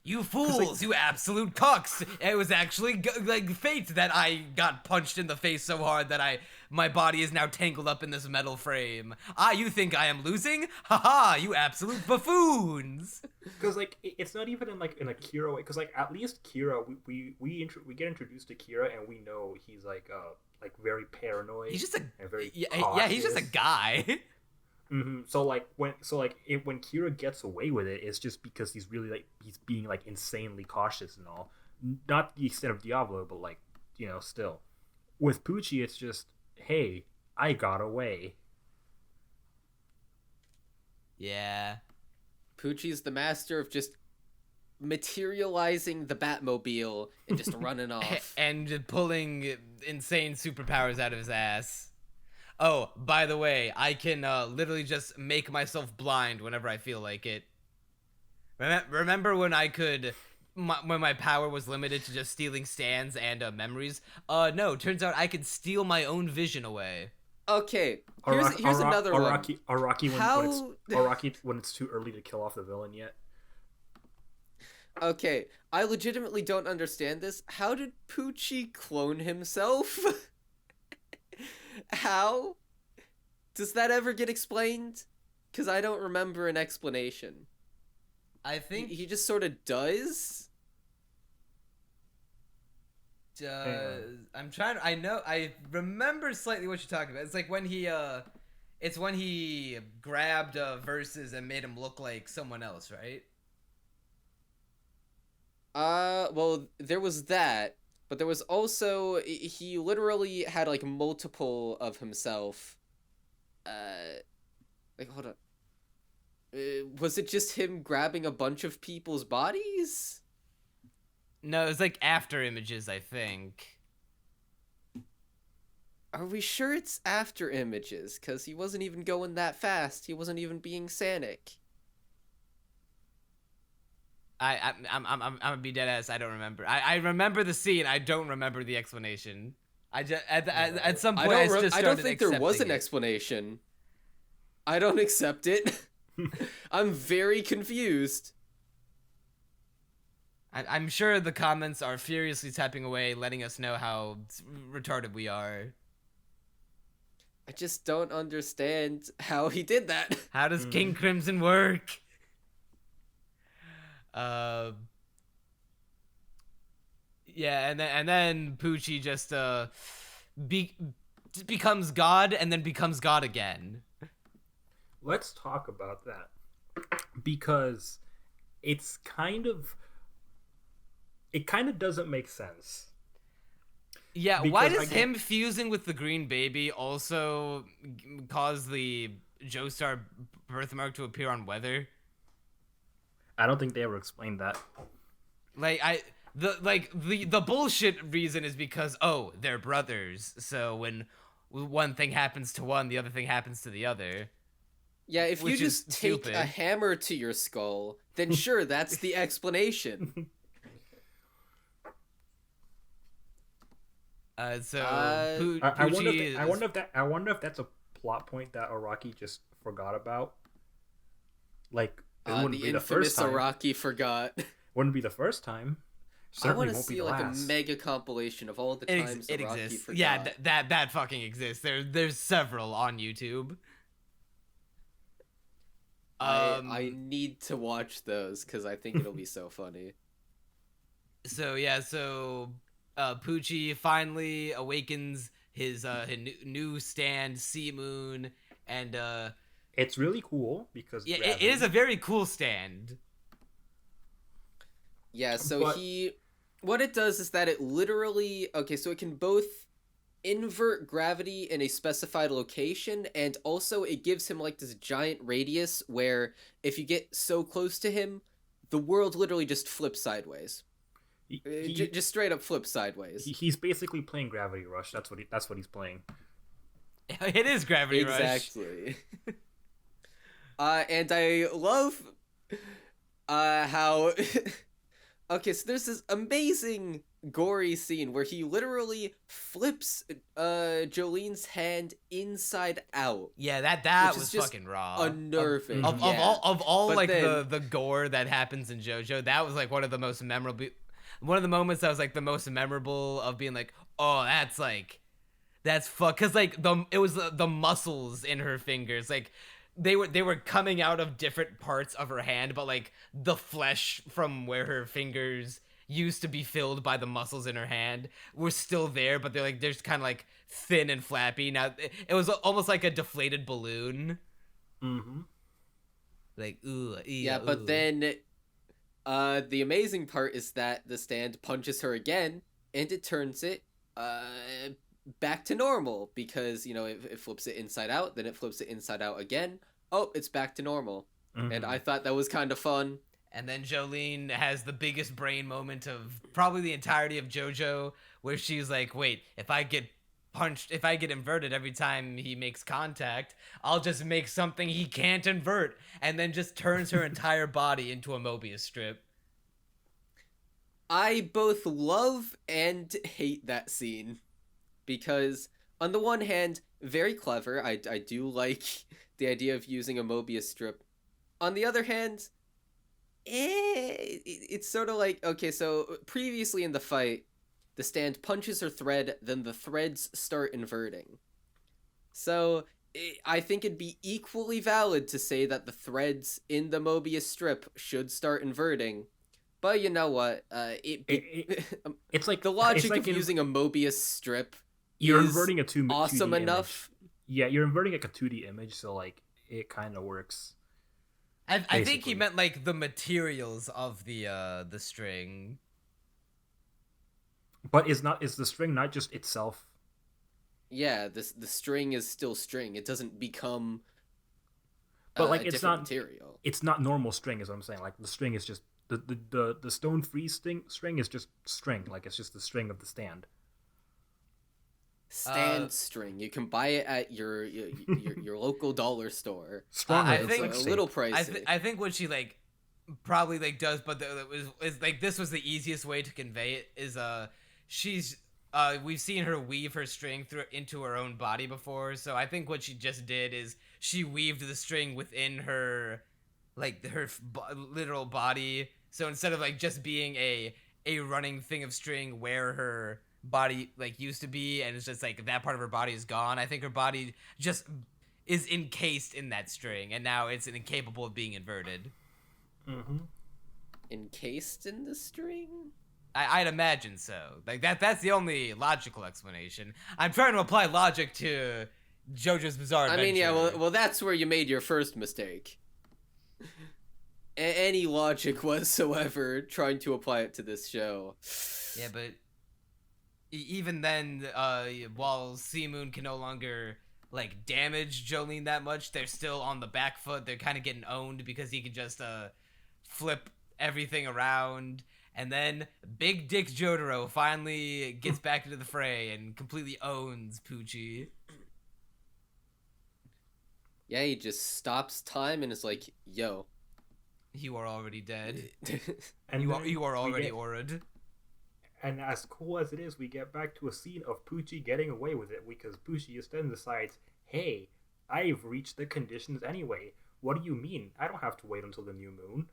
You fools! You absolute cucks! It was actually like fate that I got punched in the face so hard that my body is now tangled up in this metal frame. You think I am losing? Haha! You absolute buffoons! Because like it's not even in a Kira way. Because like at least Kira, we get introduced to Kira and we know he's like very paranoid. He's just a and very yeah. He's just a cautious. guy. Mm-hmm. So when Kira gets away with it, it's just because he's really he's being insanely cautious and all. Not the extent of Diablo, but still. With Pucci, it's just, hey, I got away. Yeah. Pucci's the master of just materializing the Batmobile and just running off. And pulling insane superpowers out of his ass. Oh, by the way, I can literally just make myself blind whenever I feel like it. Remember when I could, when my power was limited to just stealing stands and memories? No, turns out I could steal my own vision away. Okay, here's another one. Araki when it's too early to kill off the villain yet. Okay, I legitimately don't understand this. How did Pucci clone himself? How? Does that ever get explained? Because I don't remember an explanation. I think He just sort of does? I remember slightly what you're talking about. It's like when he grabbed Versus and made him look like someone else, right? Well, there was that, but there was also, he literally had multiple of himself. Hold on. Was it just him grabbing a bunch of people's bodies? No, it was after images, I think. Are we sure it's after images? Because he wasn't even going that fast. He wasn't even being Sanic. I'm gonna be dead ass. I don't remember. I remember the scene. I don't remember the explanation. I just at some point I don't think there was an explanation. I don't accept it. I'm very confused. I'm sure the comments are furiously typing away, letting us know how retarded we are. I just don't understand how he did that. How does King Crimson work? Uh, yeah, and then Pucci just becomes God and then becomes God again. Let's talk about that, because it kind of doesn't make sense. Yeah, Because why does him fusing with the green baby also cause the Joestar birthmark to appear on Weather? I don't think they ever explained that. The bullshit reason is because they're brothers, so when one thing happens to one, the other thing happens to the other. Yeah, if you just take stupid. a hammer to your skull, then sure, that's the explanation. I Pucci wonder if that's a plot point that Araki just forgot about. Like, it wouldn't the be the infamous first time. Araki forgot. Wouldn't be the first time. I want Certainly to won't be see the like last. a mega compilation of all the times it Araki exists. forgot. Yeah, that fucking exists. There's several on YouTube. I need to watch those because I think it'll be so funny. So Pucci finally awakens his new stand, Sea Moon, and It's really cool because it is a very cool stand. Yeah, so what it does is that it literally, so it can both invert gravity in a specified location, and also it gives him like this giant radius where if you get so close to him, the world literally just flips sideways. Just straight up flips sideways. He's basically playing Gravity Rush. That's what he's playing. It is Gravity Rush. Exactly. And I love how okay, so there's this amazing gory scene where he literally flips Jolyne's hand inside out. Yeah, that was fucking raw. Unnerving. Of all But like then, the gore that happens in JoJo, that was like one of the most memorable. One of the moments that was like the most memorable of being like, oh, that's fuck, because like it was the muscles in her fingers, like they were coming out of different parts of her hand, but like the flesh from where her fingers used to be filled by the muscles in her hand were still there, but they're just kind of like thin and flappy. Now it was almost like a deflated balloon. Mm-hmm. Like ooh, yeah, but then the amazing part is that the stand punches her again, and it turns it back to normal, because it flips it inside out, then it flips it inside out again. Oh, it's back to normal. Mm-hmm. And I thought that was kind of fun. And then Jolyne has the biggest brain moment of probably the entirety of JoJo, where she's like, wait, if I get inverted every time he makes contact, I'll just make something he can't invert, and then just turns her entire body into a Mobius strip. I both love and hate that scene, because on the one hand, very clever. I do like the idea of using a Mobius strip. On the other hand, it's sort of like, okay, so previously in the fight, the stand punches her thread, then the threads start inverting. So I think it'd be equally valid to say that the threads in the Mobius strip should start inverting. But you know what? It's like the logic of using a Mobius strip. You're inverting a 2D awesome enough. Image. Yeah, you're inverting like a 2D image, so like it kind of works. I think he meant like the materials of the string. But is the string not just itself? Yeah, the string is still string. It doesn't become. But like it's not material. It's not normal string, is what I'm saying. Like the string is just the stone free string is just string. Like it's just the string of the stand. String. You can buy it at your local dollar store. I think it's a little pricey. I think what she like probably like does, but is like this was the easiest way to convey it. Is she's we've seen her weave her string into her own body before, so I think what she just did is she weaved the string within her, like her literal body. So instead of like just being a running thing of string where her body like used to be, and it's just like that part of her body is gone, I think her body just is encased in that string, and now it's incapable of being inverted. Mm-hmm. encased in the string? I'd imagine so. Like that's the only logical explanation. I'm trying to apply logic to JoJo's Bizarre Adventure. I mean, yeah, well, that's where you made your first mistake. Any logic whatsoever trying to apply it to this show. Yeah, but even then, while Sea Moon can no longer like damage Jolyne that much, they're still on the back foot. They're kind of getting owned because he can just flip everything around. And then Big Dick Jotaro finally gets back into the fray and completely owns Pucci. Yeah, he just stops time and is like, yo. You are already dead. And you are already auraed. And as cool as it is, we get back to a scene of Pucci getting away with it because Pucci then decides, hey, I've reached the conditions anyway. What do you mean? I don't have to wait until the new moon.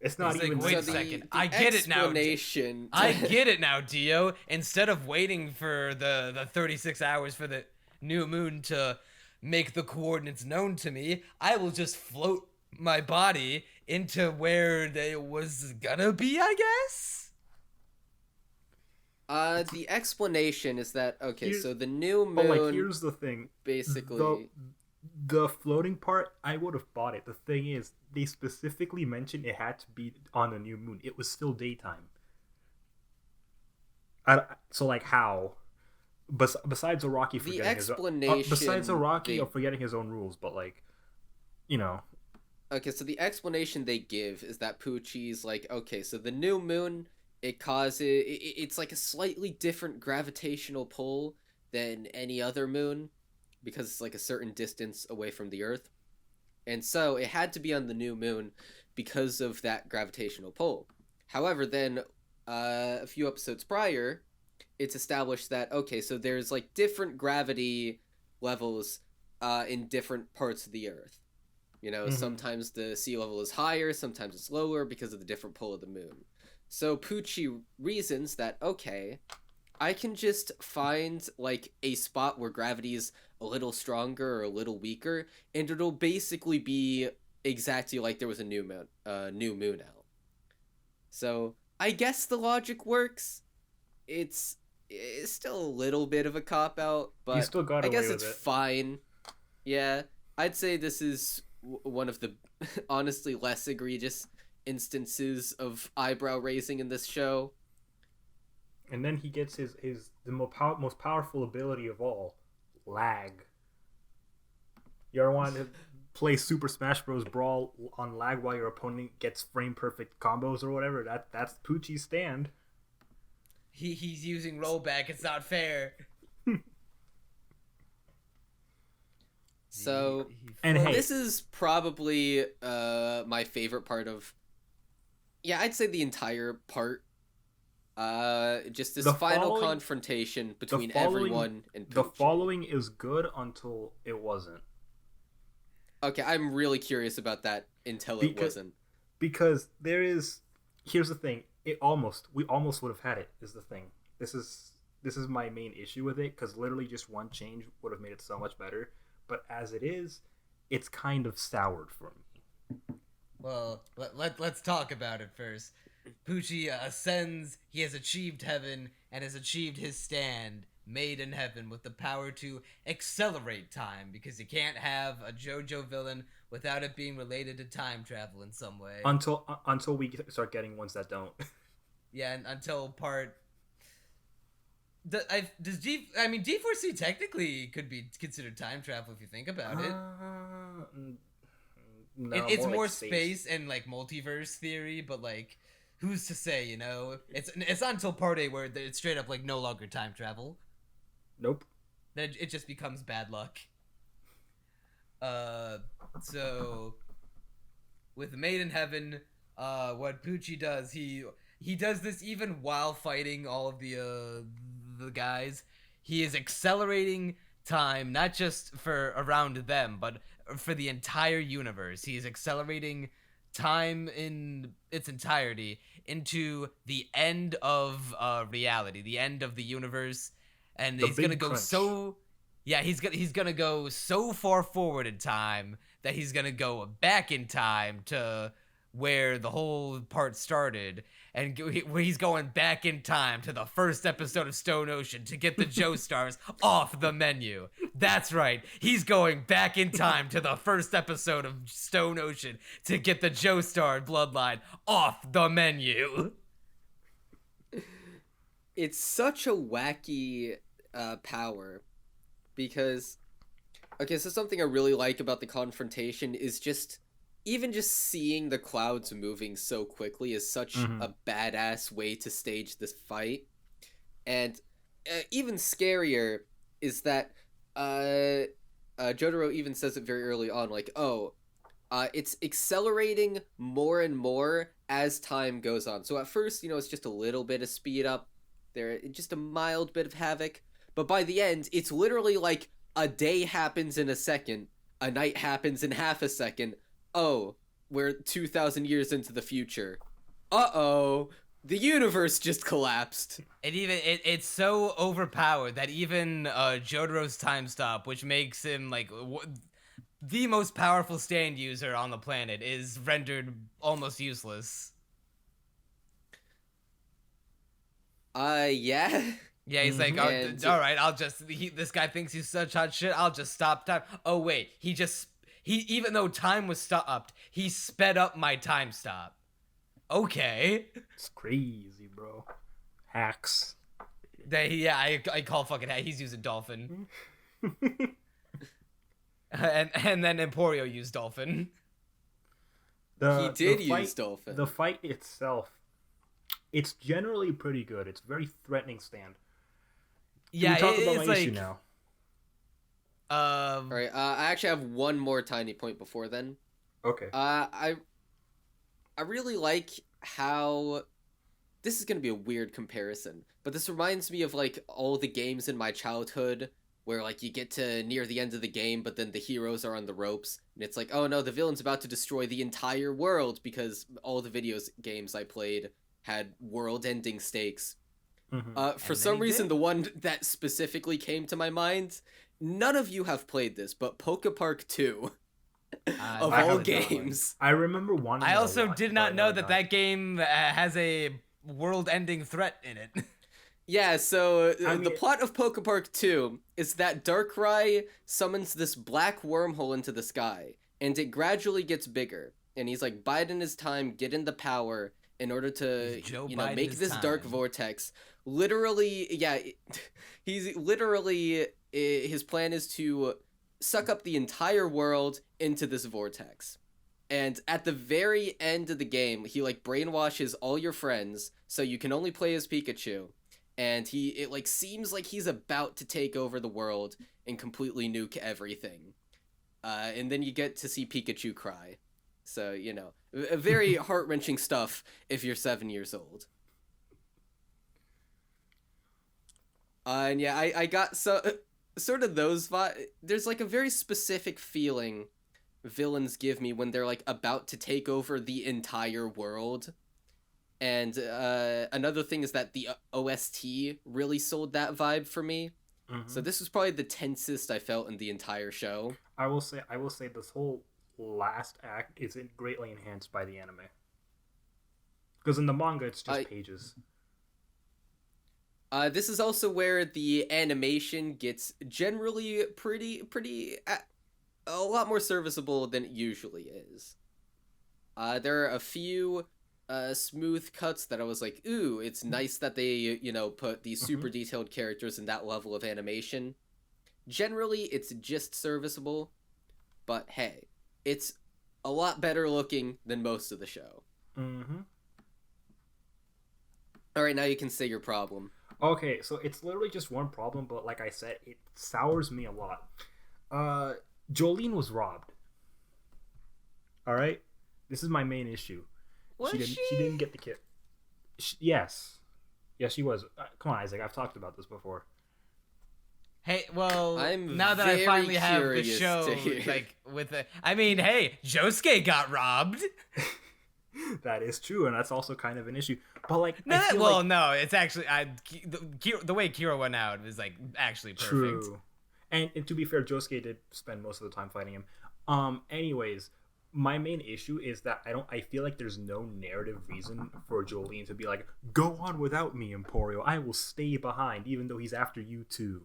It's not even... Like, wait a second. I get it now. I get it now, Dio. Instead of waiting for the 36 hours for the new moon to make the coordinates known to me, I will just float my body into where they was gonna be, I guess? The explanation is that, okay, so the new moon... But, like, here's the thing. Basically... The floating part, I would have bought it. The thing is, they specifically mentioned it had to be on a new moon. It was still daytime. So, like, how? Besides Araki forgetting his own... Besides Araki forgetting his own rules, but, like, you know... Okay, so the explanation they give is that Pucci's like, okay, so the new moon, it's like a slightly different gravitational pull than any other moon, because it's like a certain distance away from the Earth. And so it had to be on the new moon because of that gravitational pull. However, then a few episodes prior, it's established that, okay, so there's like different gravity levels in different parts of the Earth. You know, sometimes the sea level is higher, sometimes it's lower because of the different pull of the moon. So Pucci reasons that, okay, I can just find, like, a spot where gravity's a little stronger or a little weaker, and it'll basically be exactly like there was a new moon out. So, I guess the logic works. It's still a little bit of a cop-out, but you still got I guess away it's with it. fine. Yeah, I'd say this is one of the honestly less egregious instances of eyebrow raising in this show. And then he gets the most powerful ability of all, lag. You ever wanted to play Super Smash Bros. Brawl on lag while your opponent gets frame perfect combos or whatever? That's Pucci's stand. He's using rollback. It's not fair. So, and hey, this is probably my favorite part of... Yeah, I'd say the entire part. Just this final confrontation between everyone and Pucci. The following is good until it wasn't. Okay, I'm really curious about that until it wasn't. Because here's the thing. We almost would have had it, is the thing. This is my main issue with it, because literally just one change would have made it so much better. But as it is, it's kind of soured for me. Well, let's talk about it first. Pucci ascends, he has achieved heaven, and has achieved his stand, made in heaven, with the power to accelerate time, because you can't have a JoJo villain without it being related to time travel in some way. Until we start getting ones that don't. Yeah, and until part... D4C technically could be considered time travel if you think about it. No, it's more like space and like multiverse theory, but like, who's to say? You know, it's not until part 8 where it's straight up like no longer time travel. Nope. Then it just becomes bad luck. So with Made in Heaven, what Pucci does, he does this even while fighting all of the guys. He is accelerating time, not just for around them, but for the entire universe. He is accelerating time in its entirety into the end of reality, the end of the universe, and he's gonna go he's gonna go so far forward in time that he's gonna go back in time to where the whole part started, and where he's going back in time to the first episode of Stone Ocean to get the Joe stars off the menu. That's right. He's going back in time to the first episode of Stone Ocean to get the Joe star bloodline off the menu. It's such a wacky power because, okay, so something I really like about the confrontation is just seeing the clouds moving so quickly is such a badass way to stage this fight. And even scarier is that Jotaro even says it very early on, like, it's accelerating more and more as time goes on. So at first, it's just a little bit of speed up. There, just a mild bit of havoc. But by the end, it's literally like a day happens in a second, a night happens in half a second. Oh, we're 2,000 years into the future. Uh-oh, the universe just collapsed. It's so overpowered that even Jotaro's time stop, which makes him like the most powerful stand user on the planet, is rendered almost useless. Yeah. Yeah, he's like, all right, this guy thinks he's such hot shit, I'll just stop time. Oh, wait, he even though time was stopped, he sped up my time stop. Okay. It's crazy, bro. Hacks. I call fucking hack. He's using Dolphin. and then Emporio used Dolphin. He did use Dolphin. The fight itself, it's generally pretty good. It's very threatening stand. Yeah, it's like... issue now. All right. I actually have one more tiny point before then. Okay. I really like how this is gonna be a weird comparison, but this reminds me of like all the games in my childhood where like you get to near the end of the game, but then the heroes are on the ropes, and it's like, oh no, the villain's about to destroy the entire world, because all the games I played had world-ending stakes. For some reason, the one that specifically came to my mind, none of you have played this, but Poke Park 2 of all games. I remember one. I also did not know that game has a world-ending threat in it. Yeah, so the plot of Poke Park 2 is that Darkrai summons this black wormhole into the sky, and it gradually gets bigger. And he's like, biding his time, get in the power in order to, make this dark vortex. Literally, yeah, he's literally, his plan is to suck up the entire world into this vortex. And at the very end of the game, he like brainwashes all your friends, so you can only play as Pikachu. And it seems like he's about to take over the world and completely nuke everything. And then you get to see Pikachu cry. So, a very heart-wrenching stuff if you're 7 years old. And yeah, I got sort of those vibes. There's like a very specific feeling villains give me when they're like about to take over the entire world. And another thing is that the OST really sold that vibe for me. So this was probably the tensest I felt in the entire show. I will say this whole last act is greatly enhanced by the anime. Because in the manga, it's just pages. This is also where the animation gets generally pretty a lot more serviceable than it usually is. There are a few smooth cuts that I was like, ooh, it's nice that they, put these super detailed characters in that level of animation. Generally, it's just serviceable, but hey, it's a lot better looking than most of the show. Alright, now you can say your problem. Okay, so it's literally just one problem, but like I said, it sours me a lot. Jolyne was robbed. Alright? This is my main issue. She didn't get the kit. Yes, she was. Come on, Isaac. I've talked about this before. Hey, well, now that I finally have the show, hey, Josuke got robbed. That is true, and that's also kind of an issue. But like, no, it's actually the way Kira went out was like actually perfect. True, and to be fair, Josuke did spend most of the time fighting him. Anyways, my main issue is that I feel like there's no narrative reason for Jolyne to be like, go on without me, Emporio. I will stay behind, even though he's after you too.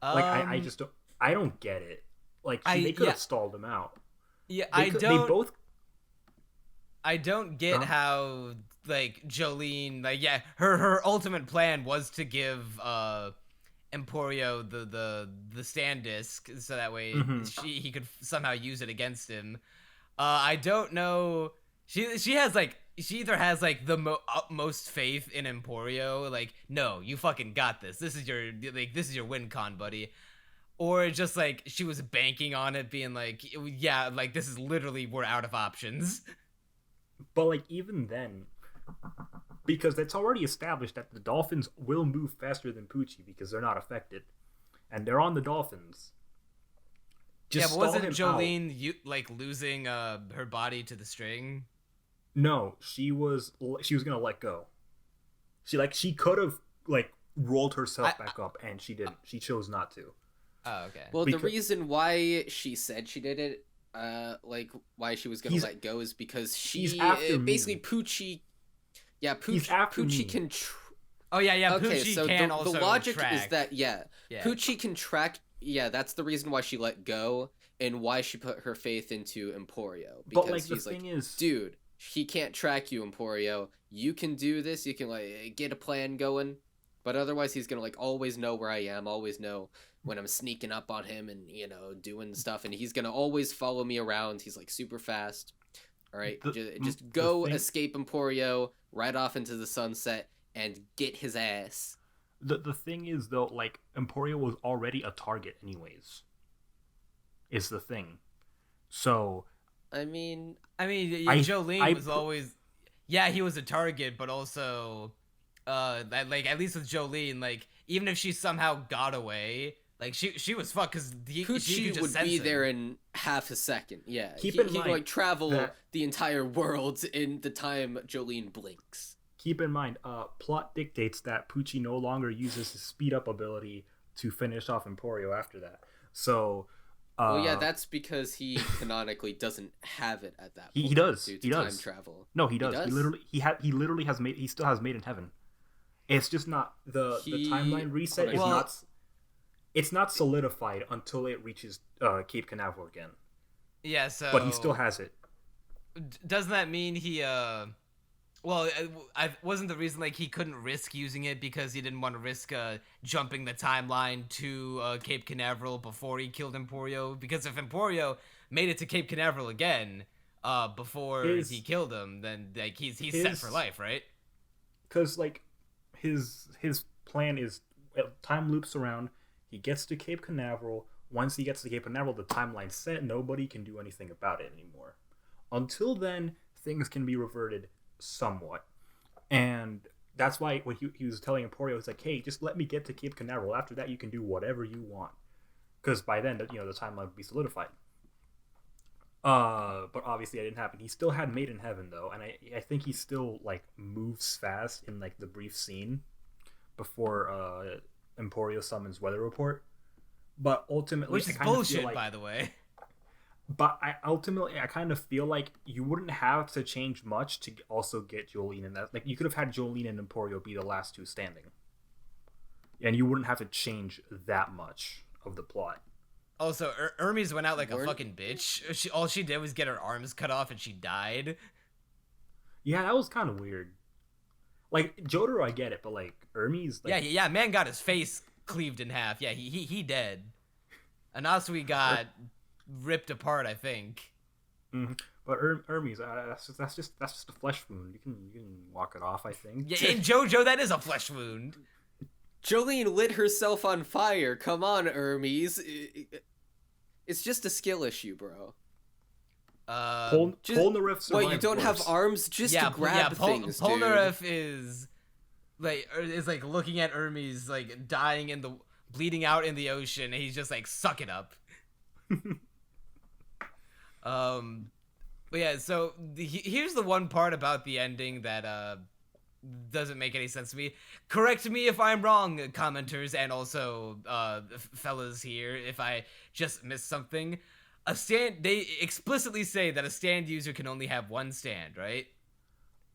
Like I just don't get it. Like they could have stalled him out. Yeah, They both. I don't get how like Jolyne, like her ultimate plan was to give Emporio the stand disc so that way he could somehow use it against him. I don't know. She has like, she either has like the utmost faith in Emporio, like, no, you fucking got this. This is your win con, buddy. Or just like she was banking on it being like, yeah, like this is literally, we're out of options. But like even then, because it's already established that the Dolphins will move faster than Pucci because they're not affected, and they're on the Dolphins. But wasn't Jolyne losing her body to the string? No, she was gonna let go. She could have like rolled herself back up, and she didn't. She chose not to. Oh, okay. Well, the reason why she said she did it, why she was gonna let go, is because basically Pucci. Yeah, Pucci can. Oh yeah. Okay, Pucci so can also the logic track. is that Pucci can track. Yeah, that's the reason why she let go and why she put her faith into Emporio. Because but like she's the thing is, dude, he can't track you, Emporio. You can do this. You can like get a plan going, but otherwise he's gonna like always know where I am. Always know when I'm sneaking up on him and doing stuff, and he's gonna always follow me around. He's like super fast. All right, just go escape Emporio, right off into the sunset, and get his ass. The thing is though, like Emporio was already a target anyways. Is the thing. So I mean, Jolyne was always, he was a target, but also, like at least with Jolyne, like even if she somehow got away, like she was fucked because Pucci would be there in half a second. Yeah, he could like travel the entire world in the time Jolyne blinks. Keep in mind, plot dictates that Pucci no longer uses his speed up ability to finish off Emporio after that. So. Well, yeah, that's because he canonically doesn't have it at that point. He does. Due to he does. Time travel. No, he does. He literally has made. He still has Made in Heaven. It's just not the timeline reset is not. It's not solidified until it reaches Cape Canaveral again. Yeah. So. But he still has it. Doesn't that mean he? Well, I wasn't the reason like he couldn't risk using it because he didn't want to risk jumping the timeline to Cape Canaveral before he killed Emporio. Because if Emporio made it to Cape Canaveral again before he killed him, then like he's set for life, right? Because like his plan is time loops around. He gets to Cape Canaveral. Once he gets to Cape Canaveral, the timeline's set. Nobody can do anything about it anymore. Until then, things can be reverted somewhat, and that's why when he was telling Emporio, he's like, hey, just let me get to Cape Canaveral. After that you can do whatever you want, because by then the timeline would be solidified. But obviously that didn't happen. He still had Made in Heaven though, and I think he still like moves fast in like the brief scene before Emporio summons Weather Report, but ultimately, which is bullshit, by the way. But I kind of feel like you wouldn't have to change much to also get Jolyne in that. Like, you could have had Jolyne and Emporio be the last two standing. And you wouldn't have to change that much of the plot. Also, Hermes went out like a fucking bitch. All she did was get her arms cut off and she died. Yeah, that was kind of weird. Like, Jotaro, I get it, but like, Hermes... Like... Yeah, man got his face cleaved in half. Yeah, he dead. Anasui got... ripped apart, I think. Mm-hmm. But Hermes, that's just a flesh wound. You can walk it off, I think. Yeah, in JoJo, that is a flesh wound. Jolyne lit herself on fire. Come on, Hermes. It's just a skill issue, bro. Polnareff survived. What, you don't have arms just to grab things, dude? Polnareff is like looking at Hermes like dying bleeding out in the ocean, and he's just like, suck it up. But yeah, so here's the one part about the ending that doesn't make any sense to me. Correct me if I'm wrong, commenters, and also fellas here, if I just missed something. a stand. They explicitly say that a stand user can only have one stand, right?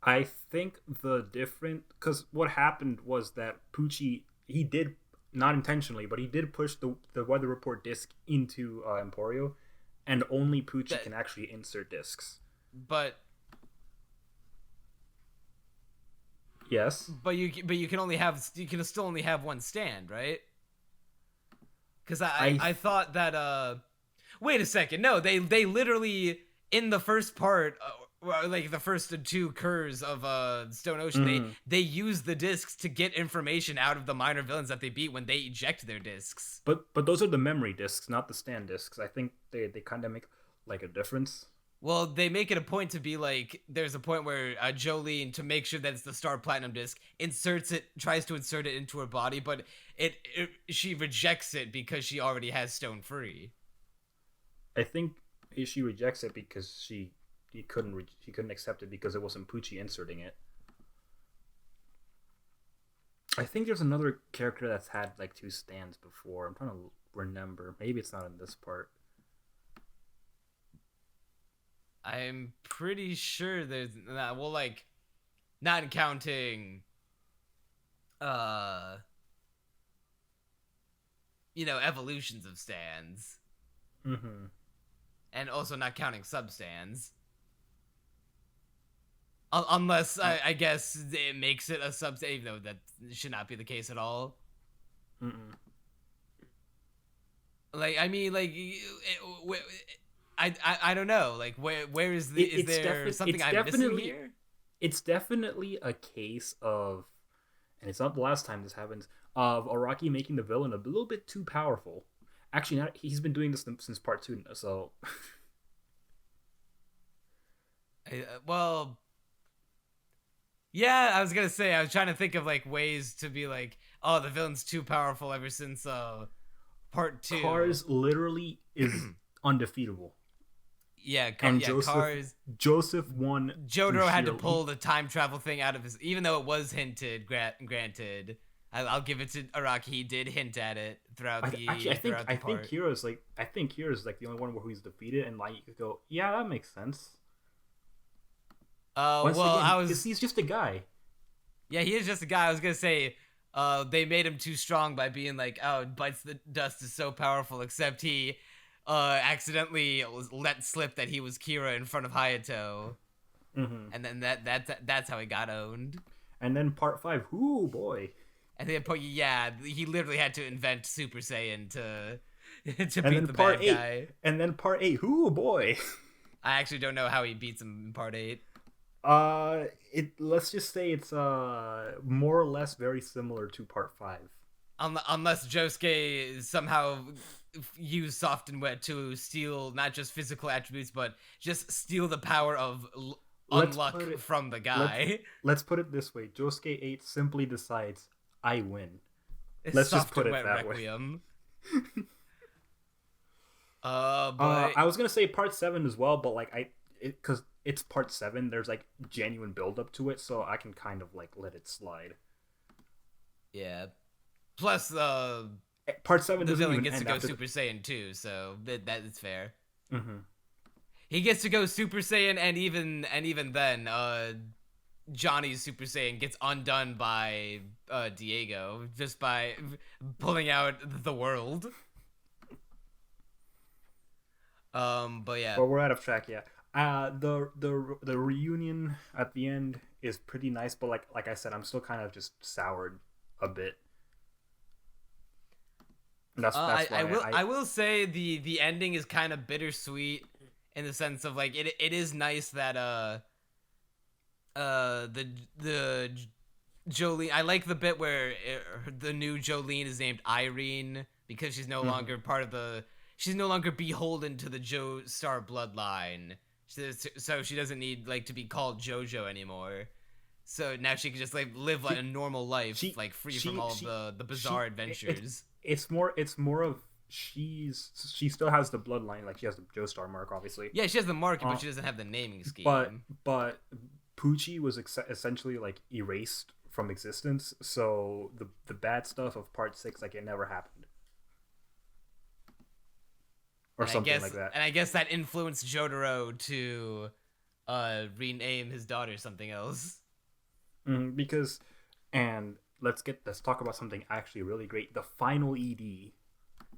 I think because what happened was that Pucci, he did, not intentionally, but he did push the weather report disc into Emporio, and only Pucci can actually insert discs. But yes, but you can still only have one stand, right? Because I thought that wait a second, no, they literally in the first part. Like the first two curs of Stone Ocean, they use the discs to get information out of the minor villains that they beat when they eject their discs. But those are the memory discs, not the stand discs. I think they kind of make like a difference. Well, they make it a point to be like, there's a point where Jolyne, to make sure that it's the Star Platinum disc, tries to insert it into her body, but she rejects it because she already has Stone Free. I think she rejects it because she couldn't accept it because it wasn't Pucci inserting it. I think there's another character that's had like two stands before. I'm trying to remember. Maybe it's not in this part. I'm pretty sure there's well, like, not counting evolutions of stands. Mm-hmm. And also not counting substands. Unless, I guess, it makes it a substand, even though that should not be the case at all. Mm-mm. Like, I mean, like, I don't know. Like, where is there something I'm missing here? It's definitely a case of, and it's not the last time this happens, of Araki making the villain a little bit too powerful. Actually, he's been doing this since part 2, so... Well... Yeah, I was gonna say, I was trying to think of, like, ways to be like, oh, the villain's too powerful ever since, part 2. Cars literally is undefeatable. Yeah, Joseph won. JoJo had to pull the time travel thing out of his... Even though it was hinted, granted... I'll give it to Araki. He did hint at it throughout the. Actually, I think Kira's like the only one where he's defeated, and like you could go, yeah, that makes sense. He's just a guy. Yeah, he is just a guy. I was gonna say, they made him too strong by being like, oh, Bites the Dust is so powerful, except he, accidentally let slip that he was Kira in front of Hayato, and then that's how he got owned. And then part 5, ooh boy. And then he literally had to invent Super Saiyan to beat the part bad guy. And then part 8, ooh boy. I actually don't know how he beats him in part 8. Let's just say it's more or less very similar to part 5. Unless Josuke somehow used Soft and Wet to steal not just physical attributes, but just steal the power of unluck from the guy. Let's put it this way: Josuke 8 simply decides, I win. Let's just put it that Requiem. way. I was gonna say part 7 as well, but like because it's part 7, there's like genuine build up to it, so I can kind of like let it slide. Yeah. Plus, part 7 the villain gets to go Super Saiyan too, so that is fair. Mm-hmm. He gets to go Super Saiyan, and even then, Johnny's Super Saiyan gets undone by Diego just by pulling out the world. But yeah. Well, we're out of track. Yeah. The reunion at the end is pretty nice, but like I said, I'm still kind of just soured a bit. That's why I will say the ending is kind of bittersweet in the sense of like it is nice that the Jolyne, I like the bit where the new Jolyne is named Irene because she's no longer she's no longer beholden to the Joestar bloodline, so she doesn't need like to be called JoJo anymore. So now she can just like live like a normal life, free from all the bizarre adventures. It's more of she still has the bloodline, like she has the Joestar mark, obviously. Yeah, she has the mark, but she doesn't have the naming scheme. But Pucci was essentially like erased from existence, so the bad stuff of part 6, like, it never happened. or something like that. And I guess that influenced Jotaro to rename his daughter something else. Because, and let's talk about something actually really great. The final ED.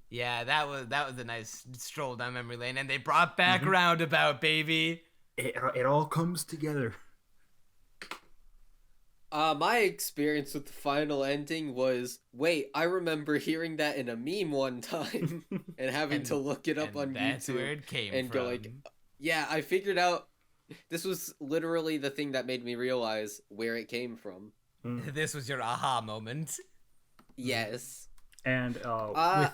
Yeah, that was a nice stroll down memory lane, and they brought back Roundabout, baby. It all comes together. My experience with the final ending was, wait, I remember hearing that in a meme one time and having to look it up on that's YouTube where it came and from. go like, yeah, I figured out this was literally the thing that made me realize where it came from. This was your aha moment. Yes. And I'll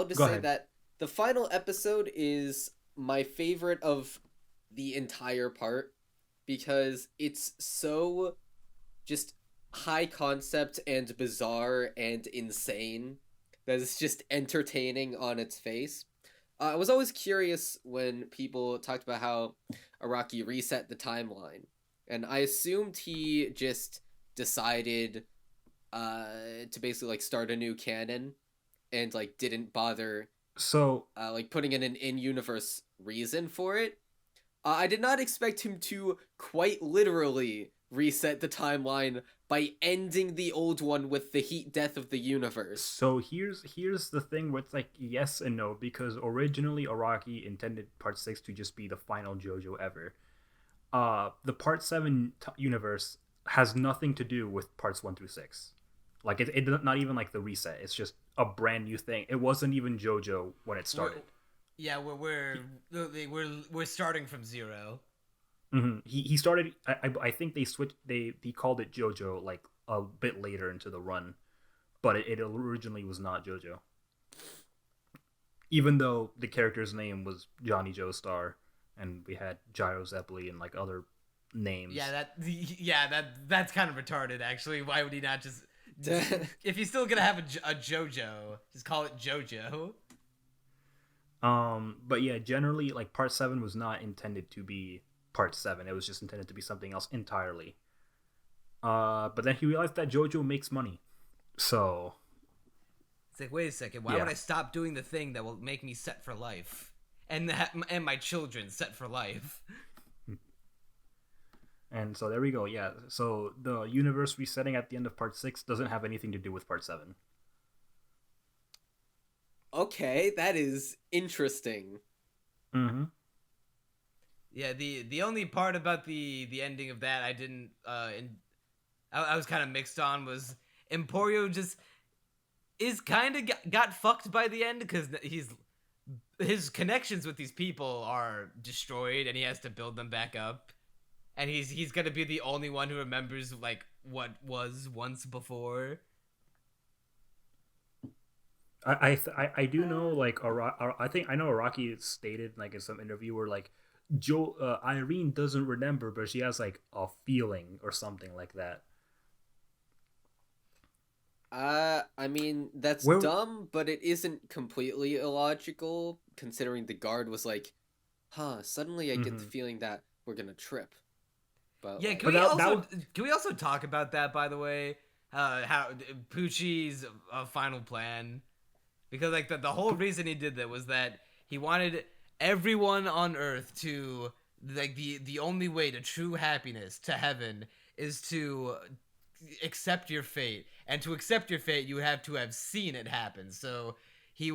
just say that the final episode is my favorite of the entire part because it's so just high concept and bizarre and insane that it's just entertaining on its face. I was always curious when people talked about how Araki reset the timeline, and I assumed he just decided to basically like start a new canon and like didn't bother like putting in an in-universe reason for it. I did not expect him to quite literally reset the timeline by ending the old one with the heat death of the universe. So here's the thing with like yes and no, because originally Araki intended Part 6 to just be the final JoJo ever. The Part 7 universe has nothing to do with Parts 1 through 6. Like it not even like the reset. It's just a brand new thing. It wasn't even JoJo when it started. We're starting from zero. Mm-hmm. He started. I think they switched. They called it JoJo like a bit later into the run, but it originally was not JoJo. Even though the character's name was Johnny Joestar, and we had Gyro Zeppeli and like other names. That's kind of retarded. Actually, why would he not just if he's still gonna have a JoJo, just call it JoJo? But yeah, generally, like Part 7 was not intended to be Part 7. It was just intended to be something else entirely. But then he realized that JoJo makes money, so it's like, wait a second, why would I stop doing the thing that will make me set for life, and my children set for life? And so there we go. Yeah, so the universe resetting at the end of Part 6 doesn't have anything to do with Part 7. Okay, that is interesting. Mm-hmm. Yeah, the only part about the ending of that I didn't I was kind of mixed on was Emporio just is kind of got fucked by the end because his connections with these people are destroyed and he has to build them back up, and he's gonna be the only one who remembers like what was once before. I do know like I think I know Araki stated like in some interview where like Irene doesn't remember, but she has like a feeling or something like that. I mean that's dumb, but it isn't completely illogical considering the guard was like, suddenly I get the feeling that we're gonna trip. But yeah, like, can we also talk about that, by the way? How Pucci's final plan. Because like the whole reason he did that was that he wanted everyone on Earth to like the only way to true happiness, to heaven, is to accept your fate, and to accept your fate you have to have seen it happen. So he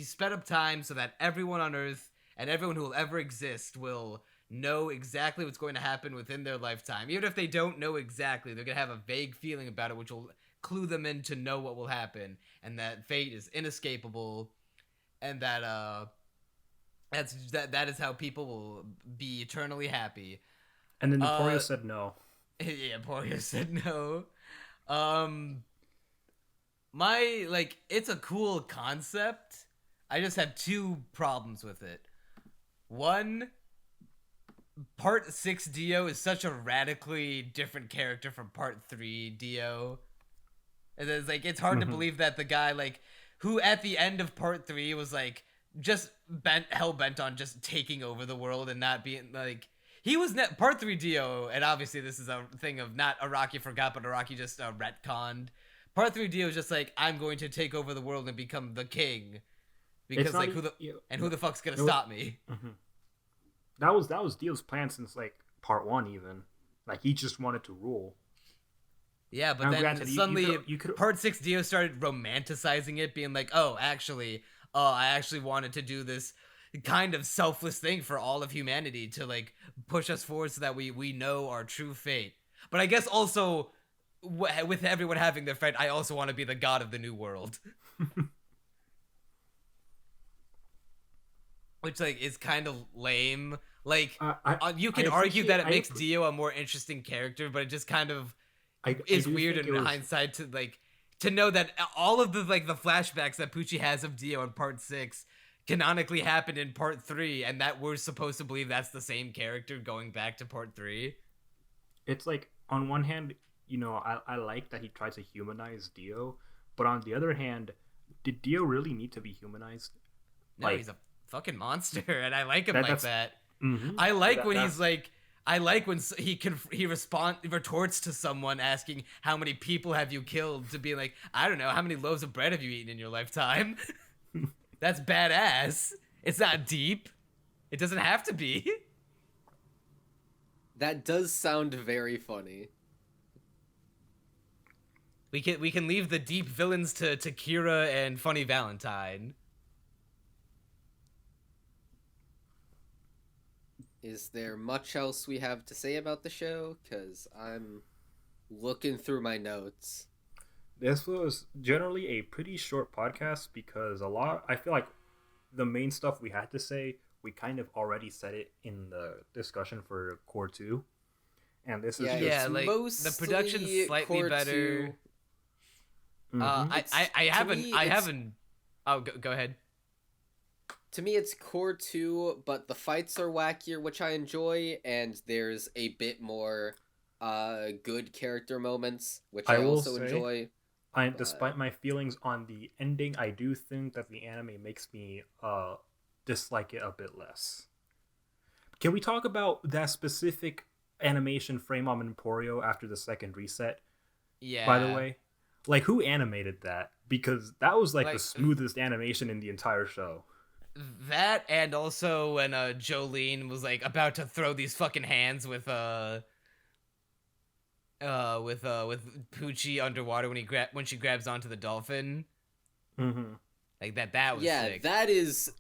sped up time so that everyone on Earth and everyone who will ever exist will know exactly what's going to happen within their lifetime. Even if they don't know exactly, they're gonna have a vague feeling about it, which will clue them in to know what will happen, and that fate is inescapable, and that that is how people will be eternally happy. And then Emporio said no. Yeah, Emporio said no. It's a cool concept. I just have two problems with it. One, Part 6 Dio is such a radically different character from Part 3 Dio. And it's hard to believe that the guy who at the end of Part 3 was just hell bent on just taking over the world and not being he was Part 3 Dio, and obviously this is a thing of not Araki forgot, but Araki just retconned. Part 3 Dio is just like, I'm going to take over the world and become the king. Because It's not like who the fuck's gonna stop me? Mm-hmm. That was Dio's plan since like part 1 even. Like he just wanted to rule. Yeah, but now, then granted, suddenly you could part 6 Dio started romanticizing it, being like, oh, actually, I actually wanted to do this kind of selfless thing for all of humanity to like push us forward so that we know our true fate. But I guess also with everyone having their fate, I also want to be the god of the new world. Which like is kind of lame. Like you can argue that it makes Dio a more interesting character, but it just kind of is weird in hindsight to like to know that all of the like the flashbacks that Pucci has of Dio in part 6 canonically happened in part 3, and that we're supposed to believe that's the same character going back to part 3. It's like on one hand, you know, I like that he tries to humanize Dio, but on the other hand, did Dio really need to be humanized? No, he's a fucking monster, and I like him that. Mm-hmm. I like when he's like, I like when he retorts to someone asking how many people have you killed to be like, I don't know, how many loaves of bread have you eaten in your lifetime? That's badass. It's not deep. It doesn't have to be. That does sound very funny. We can leave the deep villains to Kira and Funny Valentine. Is there much else we have to say about the show? Because I'm looking through my notes. This was generally a pretty short podcast because I feel like the main stuff we had to say, we kind of already said it in the discussion for Core 2. And this is like the production's slightly better. Mm-hmm. I haven't. Oh, go ahead. To me, it's Core 2, but the fights are wackier, which I enjoy, and there's a bit more good character moments, which I also enjoy. Despite my feelings on the ending, I do think that the anime makes me dislike it a bit less. Can we talk about that specific animation frame on Emporio after the second reset? Yeah. By the way, like who animated that? Because that was like the smoothest animation in the entire show. That, and also when Jolyne was like about to throw these fucking hands with Pucci underwater when she grabs onto the dolphin. Mm-hmm. Like that was sick. That is.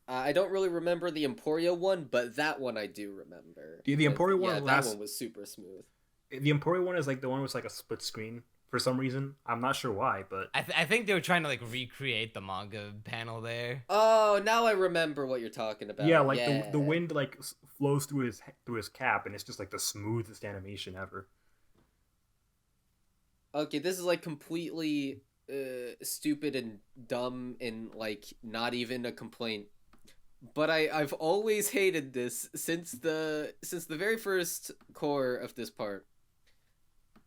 I don't really remember the Emporio one, but that one I do remember. The Emporio one, that one was super smooth. The Emporio one is like the one with like a split screen. For some reason, I'm not sure why, but I think they were trying to like recreate the manga panel there. Oh, now I remember what you're talking about. Yeah, like the wind like flows through his cap, and it's just like the smoothest animation ever. Okay, this is like completely stupid and dumb and like not even a complaint. But I've always hated this since the very first core of this part.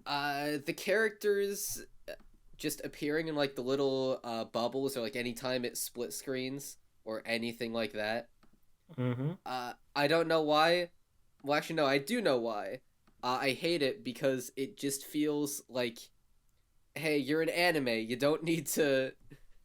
The characters just appearing in like the little bubbles, or like anytime it split screens or anything like that. Mm-hmm. I don't know why. Well, actually, no, I do know why. I hate it because it just feels like, hey, you're an anime. You don't need to.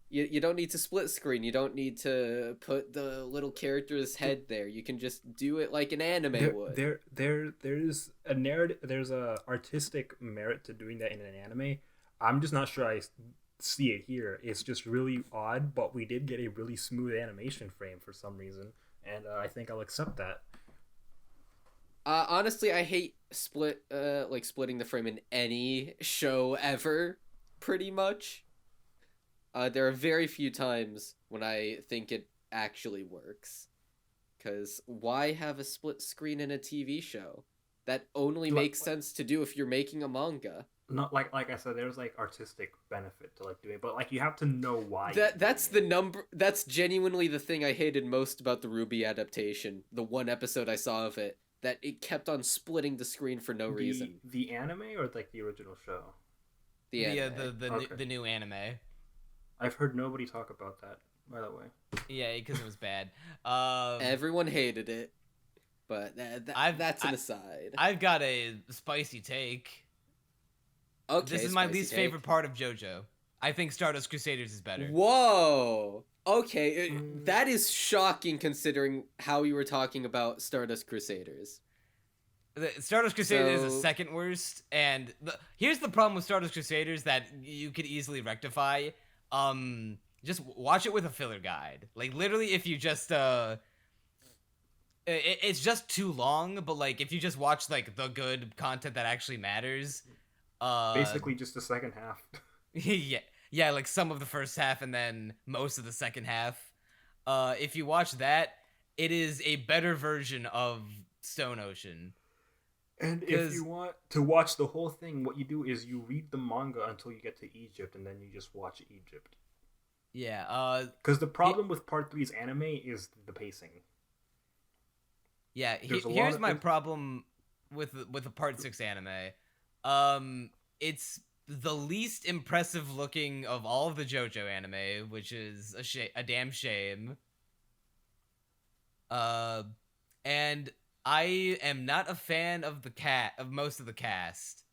You don't need to split screen. You don't need to put the little character's head there. You can just do it like an anime would. There's a narrative. There's a artistic merit to doing that in an anime. I'm just not sure I see it here. It's just really odd, but we did get a really smooth animation frame for some reason, and I think I'll accept that. Honestly, I hate splitting the frame in any show ever, pretty much. There are very few times when I think it actually works. Because why have a split screen in a TV show? That only makes sense to do if you're making a manga. Not like I said, there's like artistic benefit to like doing it, but like you have to know why. That's genuinely the thing I hated most about the RWBY adaptation. The one episode I saw of it, that it kept on splitting the screen for no reason. The anime or like the original show? The anime. The new anime. I've heard nobody talk about that, by the way. Yeah, because it was bad. Everyone hated it, but that's an aside. I've got a spicy take. Okay, This is my spicy least take. favorite part of JoJo. I think Stardust Crusaders is better. Whoa. Okay, Mm. that is shocking considering how you were talking about Stardust Crusaders. The Stardust Crusaders is the So- second worst, and here's the problem with Stardust Crusaders that you could easily rectify. Just watch it with a filler guide. Like literally, if you just it's just too long. But like, if you just watch like the good content that actually matters, Basically, just the second half. yeah, like some of the first half and then most of the second half. If you watch that, it is a better version of Stone Ocean. And if 'Cause- you want to watch the whole thing, what you do is you read the manga until you get to Egypt, and then you just watch Egypt. Yeah, Because the problem with Part 3's anime is the pacing. yeah. There's a lot Here's of my things- problem with the Part 6 anime. It's the least impressive looking of all of the JoJo anime, which is a damn shame. And I am not a fan of most of the cast.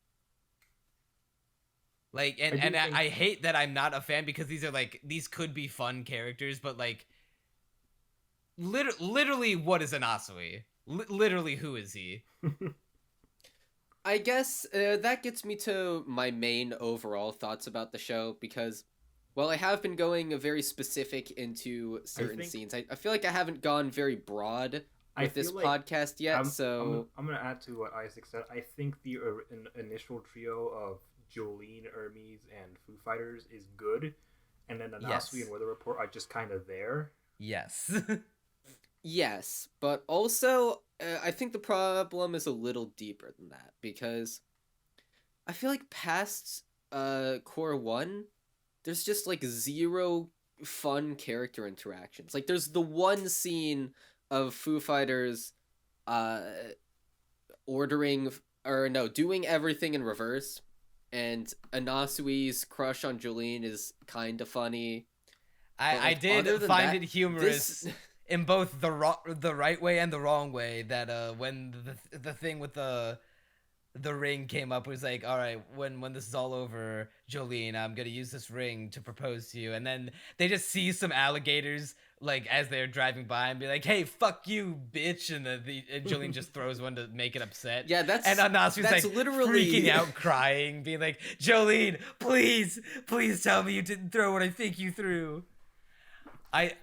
Like, I hate that I'm not a fan because these could be fun characters, but like, literally, what is Anasui? Literally, who is he? I guess that gets me to my main overall thoughts about the show because, well, I have been going very specific into certain think- scenes. I feel like I haven't gone very broad I with this feel like podcast yet, I'm gonna add to what Isaac said. I think the initial trio of Jolyne, Hermes, and Foo Fighters is good, and then Anasui Yes. and Weather Report are just kind of there. Yes. yes, but also I think the problem is a little deeper than that because I feel like past Core 1, there's just like zero fun character interactions. Like there's the one scene of Foo Fighters doing everything in reverse, and Anasui's crush on Jolyne is kind of funny. But, I like, did other than find that, it humorous in both the right way and the wrong way that when the thing with the ring came up, it was like, all right, when this is all over, Jolyne, I'm gonna use this ring to propose to you, and then they just see some alligators like as they're driving by and be like, hey, fuck you, bitch, and and Jolyne just throws one to make it upset. Yeah, that's And Anasu's that's like literally freaking out, crying, being like, Jolyne, please tell me you didn't throw what I think you threw. I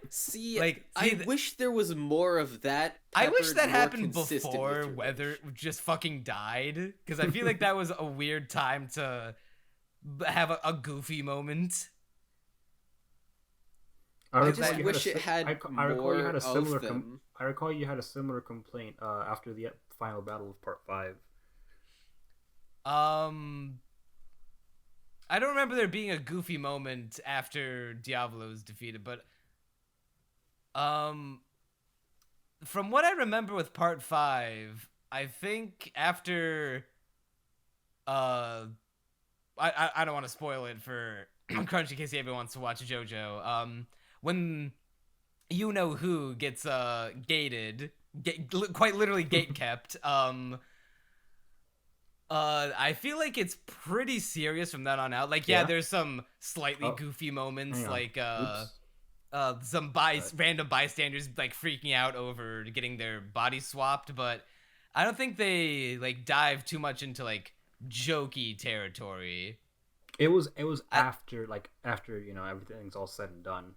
I wish there was more of that. wish peppered that more happened consistently before through Weather it. just fucking died, because I feel like that was a weird time to have a goofy moment. I just wish it had I recall you had a more similar. of them. I recall you had a similar complaint after the final battle of Part 5. I don't remember there being a goofy moment after Diablo's defeated, but from what I remember with Part 5, I think after I don't want to spoil it for Crunch in case anyone wants to watch JoJo. When you know who gets gated, quite literally gate kept. I feel like it's pretty serious from then on out. Like, yeah, Yeah? there's some slightly goofy moments, Hang on. like Oops. some random bystanders like freaking out over getting their bodies swapped, but I don't think they like dive too much into like jokey territory. It was after everything's all said and done.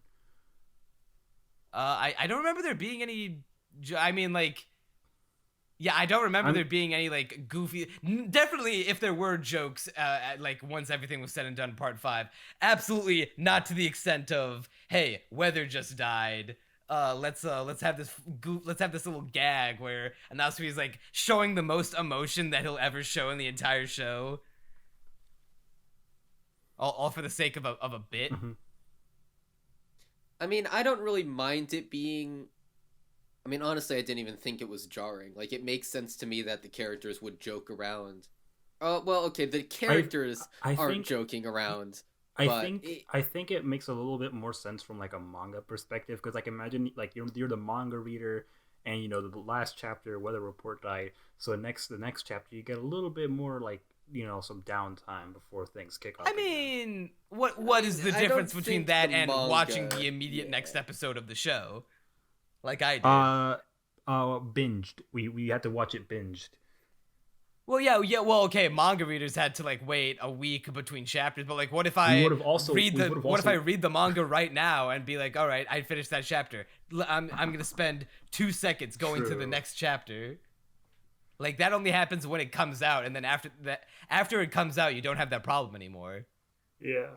I don't remember there being any. I mean, like, yeah, I don't remember there being any like goofy. Definitely, if there were jokes, like once everything was said and done, Part 5, absolutely not to the extent of, hey, Weather just died. Let's have this little gag where Anasui is like showing the most emotion that he'll ever show in the entire show. All for the sake of a bit. Mm-hmm. I mean, I don't really mind it being. I mean, honestly, I didn't even think it was jarring. Like, it makes sense to me that the characters would joke around. Well, okay, the characters I aren't think- joking around. I But think it makes a little bit more sense from like a manga perspective, because like imagine like you're the manga reader, and the last chapter Weather Report died, so the next chapter you get a little bit more like some downtime before things kick off. I mean, what is the difference between that and watching the immediate next episode of the show, like I did? Binged. We had to watch it binged. Well, yeah. Well, okay. Manga readers had to like wait a week between chapters, but like, what if I read the manga right now and be like, all right, I finished that chapter. I'm gonna spend 2 seconds going to the next chapter. Like that only happens when it comes out, and then after it comes out, you don't have that problem anymore. Yeah.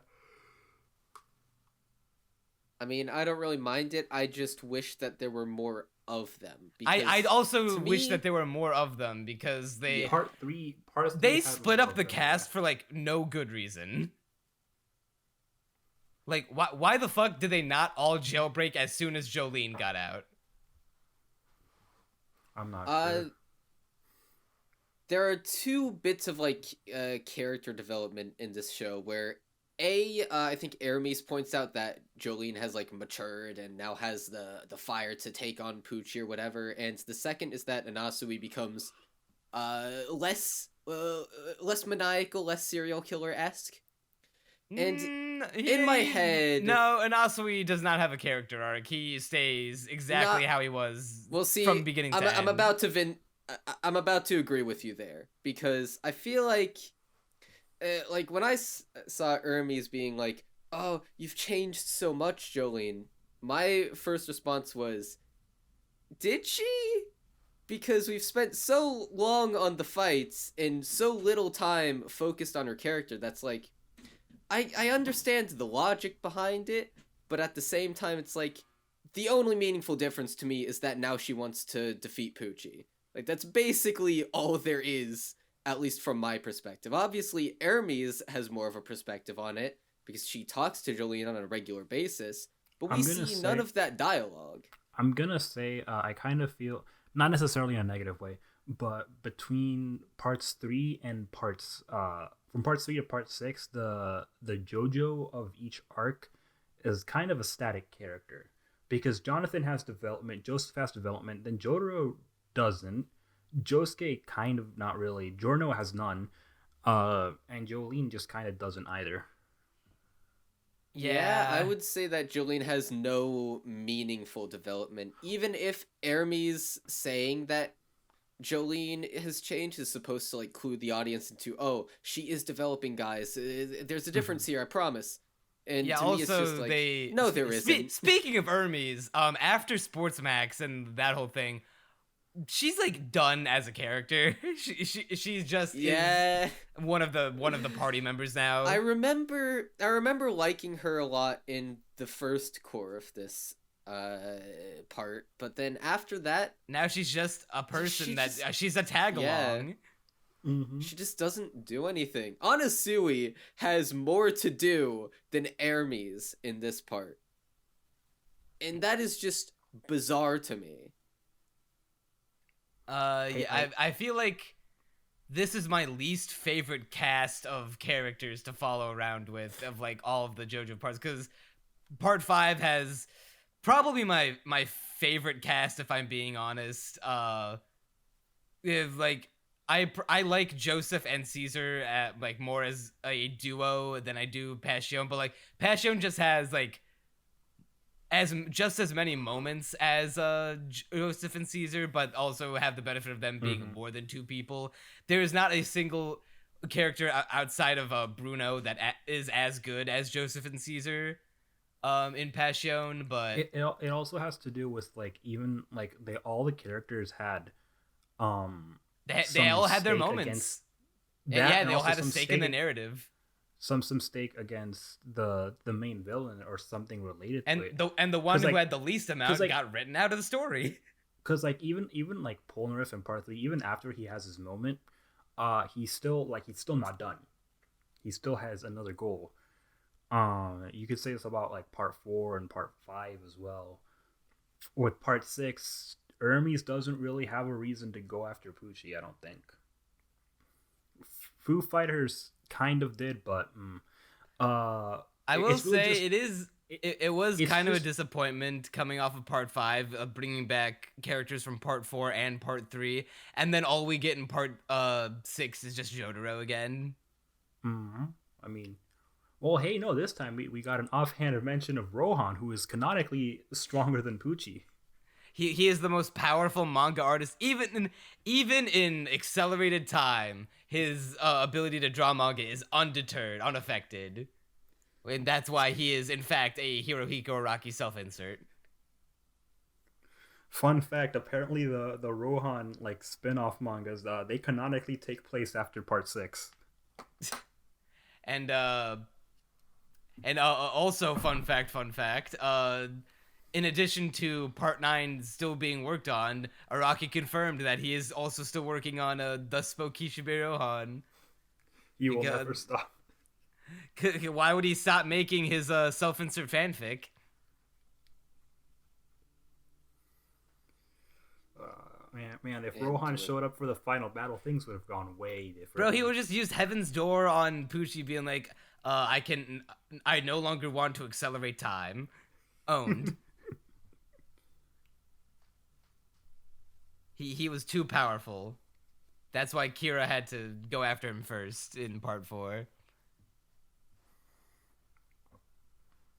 I mean, I don't really mind it. I just wish that there were more of them. I'd also wish that there were more of them because they split up the cast for like no good reason. Like why the fuck did they not all jailbreak as soon as Jolyne got out? I'm not sure. There are 2 bits of like character development in this show where I think Aramis points out that Jolyne has like matured and now has the fire to take on Pucci or whatever, and the second is that Anasui becomes less maniacal, less serial killer-esque. And in my head, no, Anasui does not have a character arc. He stays exactly how he was. We'll see. From beginning to end. I'm about to agree with you there because I feel like when I saw Hermes being like, "Oh, you've changed so much, Jolyne," my first response was, "Did she?" Because we've spent so long on the fights and so little time focused on her character. That's like, I understand the logic behind it, but at the same time, it's like the only meaningful difference to me is that now she wants to defeat Pucci. Like, that's basically all there is, at least from my perspective. Obviously, Hermes has more of a perspective on it, because she talks to Jolyne on a regular basis, but we see none of that dialogue. I'm gonna say, I kind of feel, not necessarily in a negative way, but between parts 3 and from parts 3 to part 6, the JoJo of each arc is kind of a static character. Because Jonathan has development, Joseph has development, then Jotaro doesn't. Josuke kind of not really. Giorno has none. And Jolyne just kind of doesn't either. Yeah, I would say that Jolyne has no meaningful development. Even if Hermes saying that Jolyne has changed is supposed to like clue the audience into, oh, she is developing, guys. There's a difference here, I promise. And yeah, to also me, it's just like, no, there isn't. Speaking of Hermes, after Sports Max and that whole thing, she's like done as a character. She's just one of the party members now. I remember liking her a lot in the first core of this part, but then after that, now she's just a person she's a tag along. Mm-hmm. She just doesn't do anything. Anasui has more to do than Hermes in this part. And that is just bizarre to me. I feel like this is my least favorite cast of characters to follow around with, of like all of the JoJo parts, because part 5 has probably my favorite cast, if I'm being honest. Like I like Joseph and Caesar at like more as a duo than I do Passion, but like Passion just has like just as many moments as Joseph and Caesar, but also have the benefit of them being more than 2 people. There is not a single character outside of Bruno that is as good as Joseph and Caesar in Passion, but it also has to do with like even like all the characters had they all had their moments. They all had a stake in the narrative. Some stake against the main villain or something related to it. And the one who had the least amount got written out of the story. Because like even like Polnareff in part 3, even after he has his moment, he's still not done. He still has another goal. You could say this about like part 4 and part 5 as well. With part 6, Hermes doesn't really have a reason to go after Pucci, I don't think. Foo Fighters kind of did, but I will say it is It was It's kind of a just- disappointment coming off of part 5, bringing back characters from part 4 and part 3, and then all we get in part 6 is just Jotaro again. Mhm. I mean, well, hey, no, this time we got an offhand mention of Rohan, who is canonically stronger than Pucci. He is the most powerful manga artist, even in accelerated time. His ability to draw manga is undeterred, unaffected, and that's why he is in fact a Hirohiko Araki self-insert. Fun fact: apparently, the Rohan like spin-off mangas, they canonically take place after Part 6. And also fun fact, in addition to part 9 still being worked on, Araki confirmed that he is also still working on Thus Spoke Kishibe Rohan. He will never stop. Why would he stop making his self-insert fanfic? Man, if Rohan showed up for the final battle, things would have gone way different. Bro, he would just use Heaven's Door on Pucci, being like, I no longer want to accelerate time. Owned. He was too powerful. That's why Kira had to go after him first in part 4.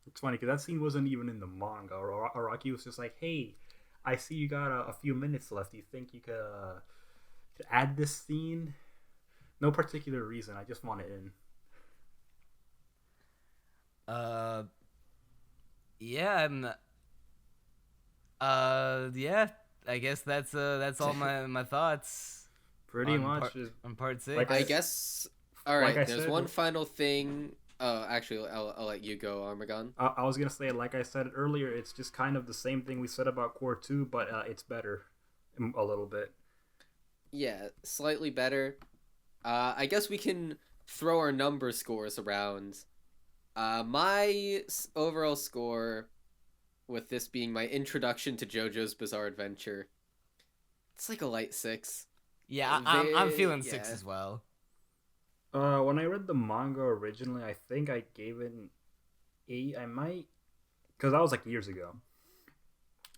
It's funny because that scene wasn't even in the manga. Araki was just like, "Hey, I see you got a few minutes left. Do you think you could add this scene?" No particular reason. I just want it in. Yeah, yeah. I guess that's all my thoughts. Pretty much on part 6. I guess. All right. Like there's said, one final thing. Actually, I'll let you go, Armagon. I was gonna say, like I said earlier, it's just kind of the same thing we said about Core 2, but it's better a little bit. Yeah, slightly better. I guess we can throw our number scores around. My overall score, with this being my introduction to JoJo's Bizarre Adventure, it's like a light 6. Yeah, I'm feeling 6 as well. When I read the manga originally, I think I gave it an 8. I might, because that was like years ago.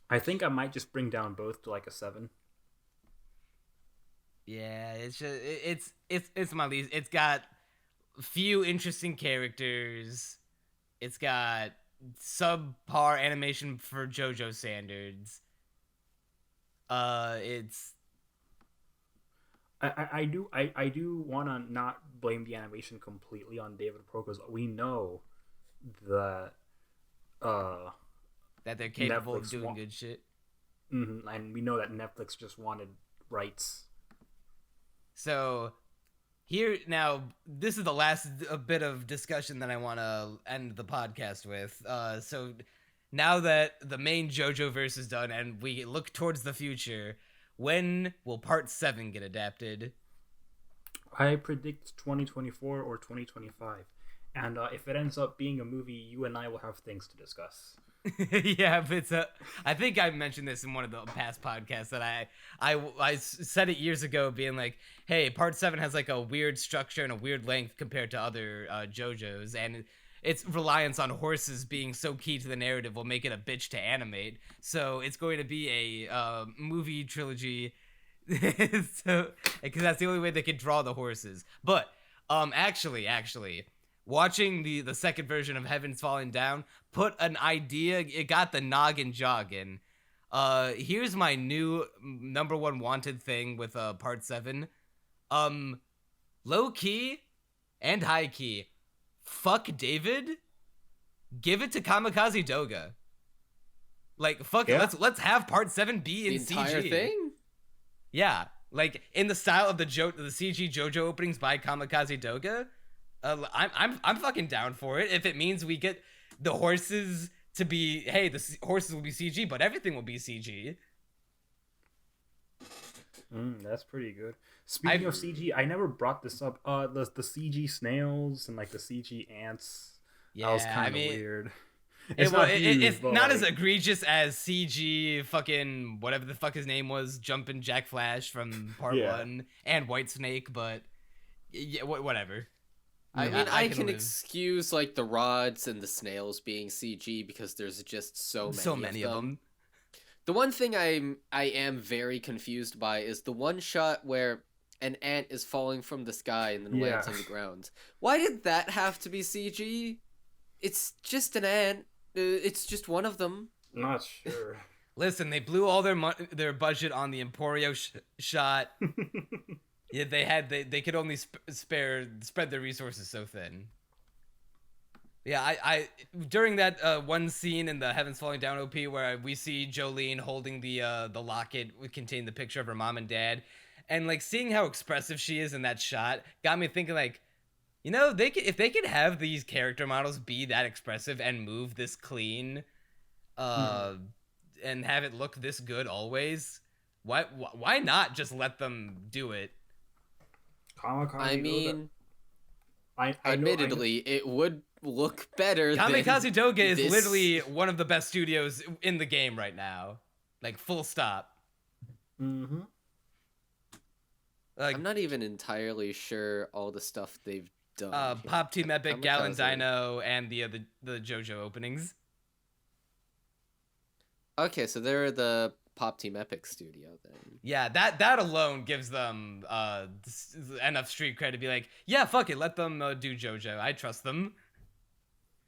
I think I might just bring down both to like a 7. Yeah, it's just it's my least. It's got few interesting characters. It's got subpar animation for JoJo standards. It's. I do want to not blame the animation completely on David Pro, because we know that they're capable Netflix of doing good shit. Mm-hmm, and we know that Netflix just wanted rights. So here now, this is the last bit of discussion that I want to end the podcast with. So now that the main JoJo verse is done and we look towards the future, when will part 7 get adapted? I predict 2024 or 2025. And if it ends up being a movie, you and I will have things to discuss. Yeah, but I think I mentioned this in one of the past podcasts that I said it years ago, being like, hey, part 7 has like a weird structure and a weird length compared to other JoJo's, and its reliance on horses being so key to the narrative will make it a bitch to animate. So it's going to be a movie trilogy, so because that's the only way they could draw the horses. But actually, watching the second version of Heaven's Falling Down put an idea. It got the noggin jogging. Here's my new number one wanted thing with part 7. Low key and high key. Fuck David. Give it to Kamikaze Doga. Like fuck it. Let's have part 7 be in the entire CG. Thing? Yeah, like in the style of the CG JoJo openings by Kamikaze Doga. I'm fucking down for it if it means we get the horses to be. Hey, the horses will be CG, but everything will be CG. That's pretty good. Speaking of CG, I never brought this up. The CG snails and like the CG ants. Yeah, that was kind of weird. It's not as egregious as CG fucking whatever the fuck his name was, Jumpin' Jack Flash from part 1 and White Snake, but yeah, whatever. I mean, I can live. excuse like the rods and the snails being CG because there's just so many of them. The one thing I am very confused by is the one shot where an ant is falling from the sky and then lands on the ground. Why did that have to be CG? It's just an ant. It's just one of them. Not sure. Listen, they blew all their budget on the Emporio shot. Yeah, they could only spread their resources so thin. Yeah, I during that one scene in the Heavens Falling Down OP where we see Jolyne holding the locket containing the picture of her mom and dad, and like seeing how expressive she is in that shot got me thinking like, you know, if they could have these character models be that expressive and move this clean, and have it look this good always, why not just let them do it? I mean, admittedly, it would look better. Kamikaze Doga is literally one of the best studios in the game right now, like full stop. Mm-hmm. Like, I'm not even entirely sure all the stuff they've done. Pop Team Epic, Gallon Dino, and the JoJo openings. Okay, so they're the Pop Team Epic studio then. Yeah, that alone gives them enough street cred to be like, yeah, fuck it, let them do JoJo. I trust them.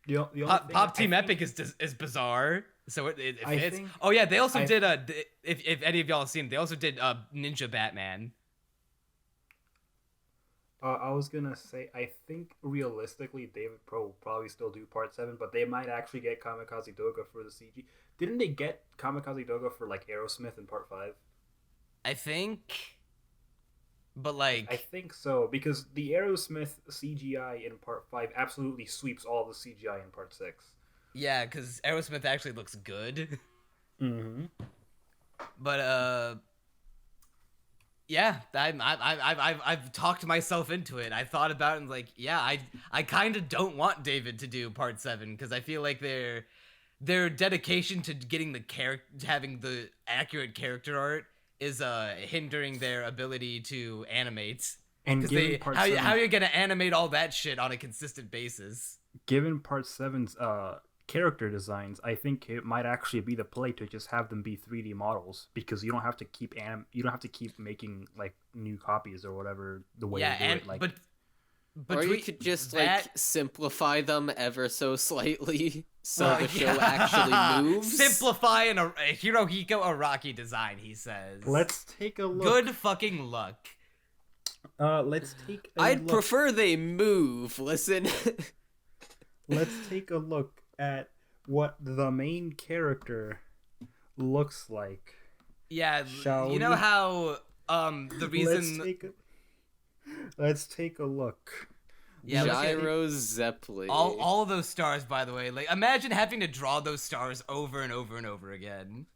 Pop Team Epic is bizarre, so it fits. Oh yeah, they also did if any of y'all have seen it, they also did Ninja Batman. I was gonna say, I think realistically they would probably still do Part 7, but they might actually get Kamikaze Doga for the CG. Didn't they get Kamikaze Doga for like Aerosmith in Part 5? I think, but like I think so, because the Aerosmith CGI in Part 5 absolutely sweeps all the CGI in Part 6. Yeah, because Aerosmith actually looks good. Mm-hmm. But yeah, I've talked myself into it. I thought about it and like, yeah, I kind of don't want David to do Part 7 because I feel like their dedication to getting having the accurate character art is hindering their ability to animate. And given Part 7, how are you gonna animate all that shit on a consistent basis? Given Part 7's character designs, I think it might actually be the play to just have them be 3D models, because you don't have to keep making like new copies or whatever the way you do it. Like, or you could just like simplify them ever so slightly so the show actually moves. Simplify a Hirohiko Araki design, he says. Let's take a look. Good fucking luck. Let's take a I'd prefer they move. Listen. Let's take a look at what the main character looks like. Yeah, you know how the reason let's take a look. Yeah, Gyro Zeppelin. All of those stars, by the way. Like, imagine having to draw those stars over and over and over again.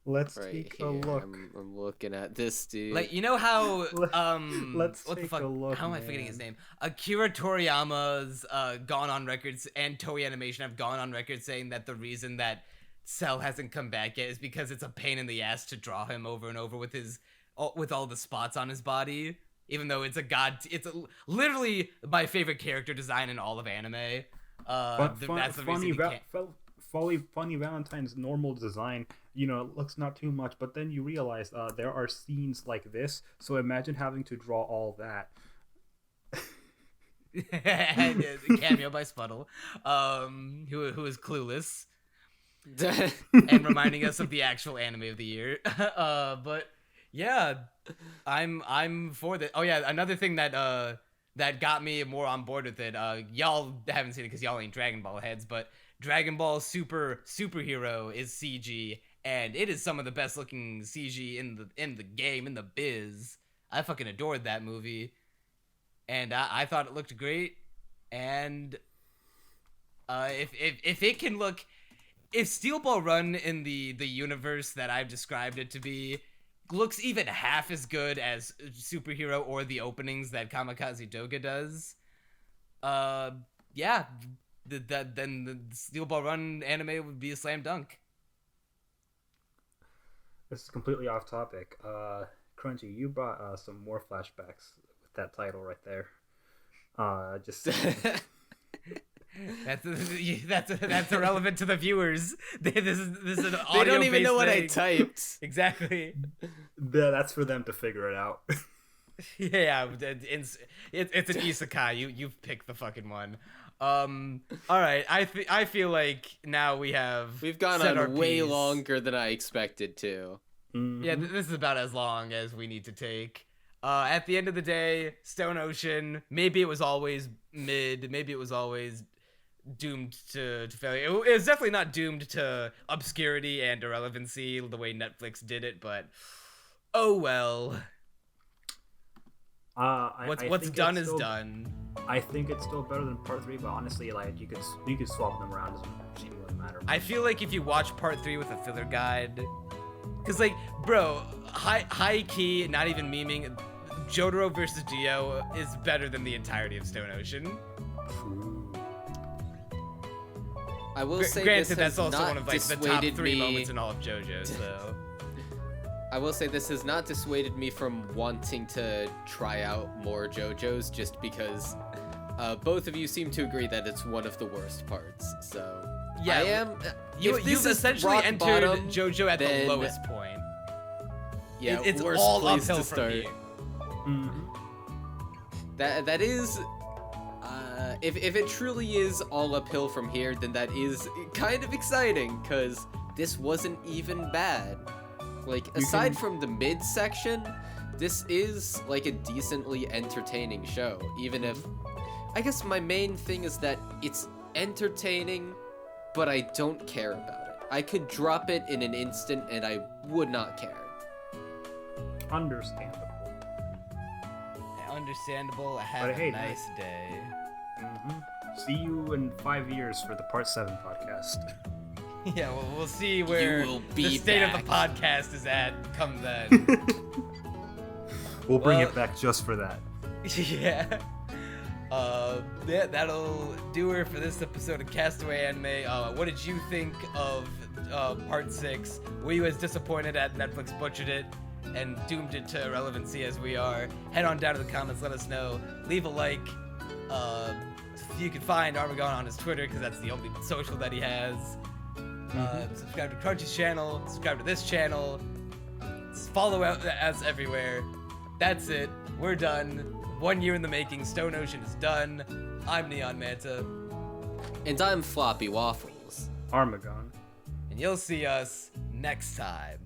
Let's take a look. I'm looking at this dude. Like, you know how let's what take the fuck? a look. How am I forgetting his name? Akira Toriyama's gone on records, and Toei Animation have gone on record saying that the reason that Cell hasn't come back yet is because it's a pain in the ass to draw him over and over with all the spots on his body. Even though it's literally my favorite character design in all of anime. That's the reason. Funny Valentine's normal design, you know, it looks not too much, but then you realize there are scenes like this, so imagine having to draw all that. And cameo by Spuddle, who is clueless and reminding us of the actual anime of the year. But yeah, I'm for that. Oh yeah, another thing that got me more on board with it. Y'all haven't seen it because y'all ain't Dragon Ball heads, but Dragon Ball Superhero is CG, and it is some of the best looking CG in the game, in the biz. I fucking adored that movie, and I thought it looked great. And if it can look, if Steel Ball Run in the universe that I've described it to be looks even half as good as Superhero or the openings that Kamikaze Doga does, yeah. Then the Steel Ball Run anime would be a slam dunk. This is completely off topic. Crunchy, you brought some more flashbacks with that title right there. Just that's irrelevant to the viewers. This is an audio. They don't even know what I thing. typed. Exactly. that's for them to figure it out. Yeah, it's an isekai. You've picked the fucking one. All right. I feel like now we've gone set our on way piece. longer than I expected to. Mm-hmm. Yeah, this is about as long as we need to take. At the end of the day, Stone Ocean. Maybe it was always mid. Maybe it was always doomed to failure. It was definitely not doomed to obscurity and irrelevancy the way Netflix did it. But oh well. What's done is done. I think it's still better than part 3, but honestly, like you could swap them around. It doesn't really matter. I feel like if you watch part 3 with a filler guide, because like, bro, high key, not even memeing, Jotaro versus Dio is better than the entirety of Stone Ocean. I will say granted, this that's has also not one of like the top dissuaded 3 me. moments in all of JoJo's. So I will say this has not dissuaded me from wanting to try out more JoJo's, just because both of you seem to agree that it's one of the worst parts. So yeah, I am. you've essentially entered bottom, JoJo at the then, lowest point. Yeah, it's worst all place uphill to from start. here. Mm-hmm. That is. If it truly is all uphill from here, then that is kind of exciting, because this wasn't even bad. Like, aside from the mid-section, this is, like, a decently entertaining show, even if... I guess my main thing is that it's entertaining, but I don't care about it. I could drop it in an instant, and I would not care. Understandable. Understandable. Have But hey, a nice day. Mm-hmm. See you in 5 years for the Part 7 podcast. Yeah, well, we'll see where You will be the state back. of the podcast is at come then. We'll bring Well- it back just for that. Yeah. Yeah, that'll do her for this episode of Castaway Anime. What did you think of Part 6? Were you as disappointed that Netflix butchered it and doomed it to irrelevancy as we are? Head on down to the comments, let us know. Leave a like. You can find Armagon on his Twitter, because that's the only social that he has. Subscribe to Crunchy's channel, subscribe to this channel, follow us everywhere. That's it. We're done. 1 year in the making. Stone Ocean is done. I'm Neon Manta. And I'm Floppy Waffles. Armagon. And you'll see us next time.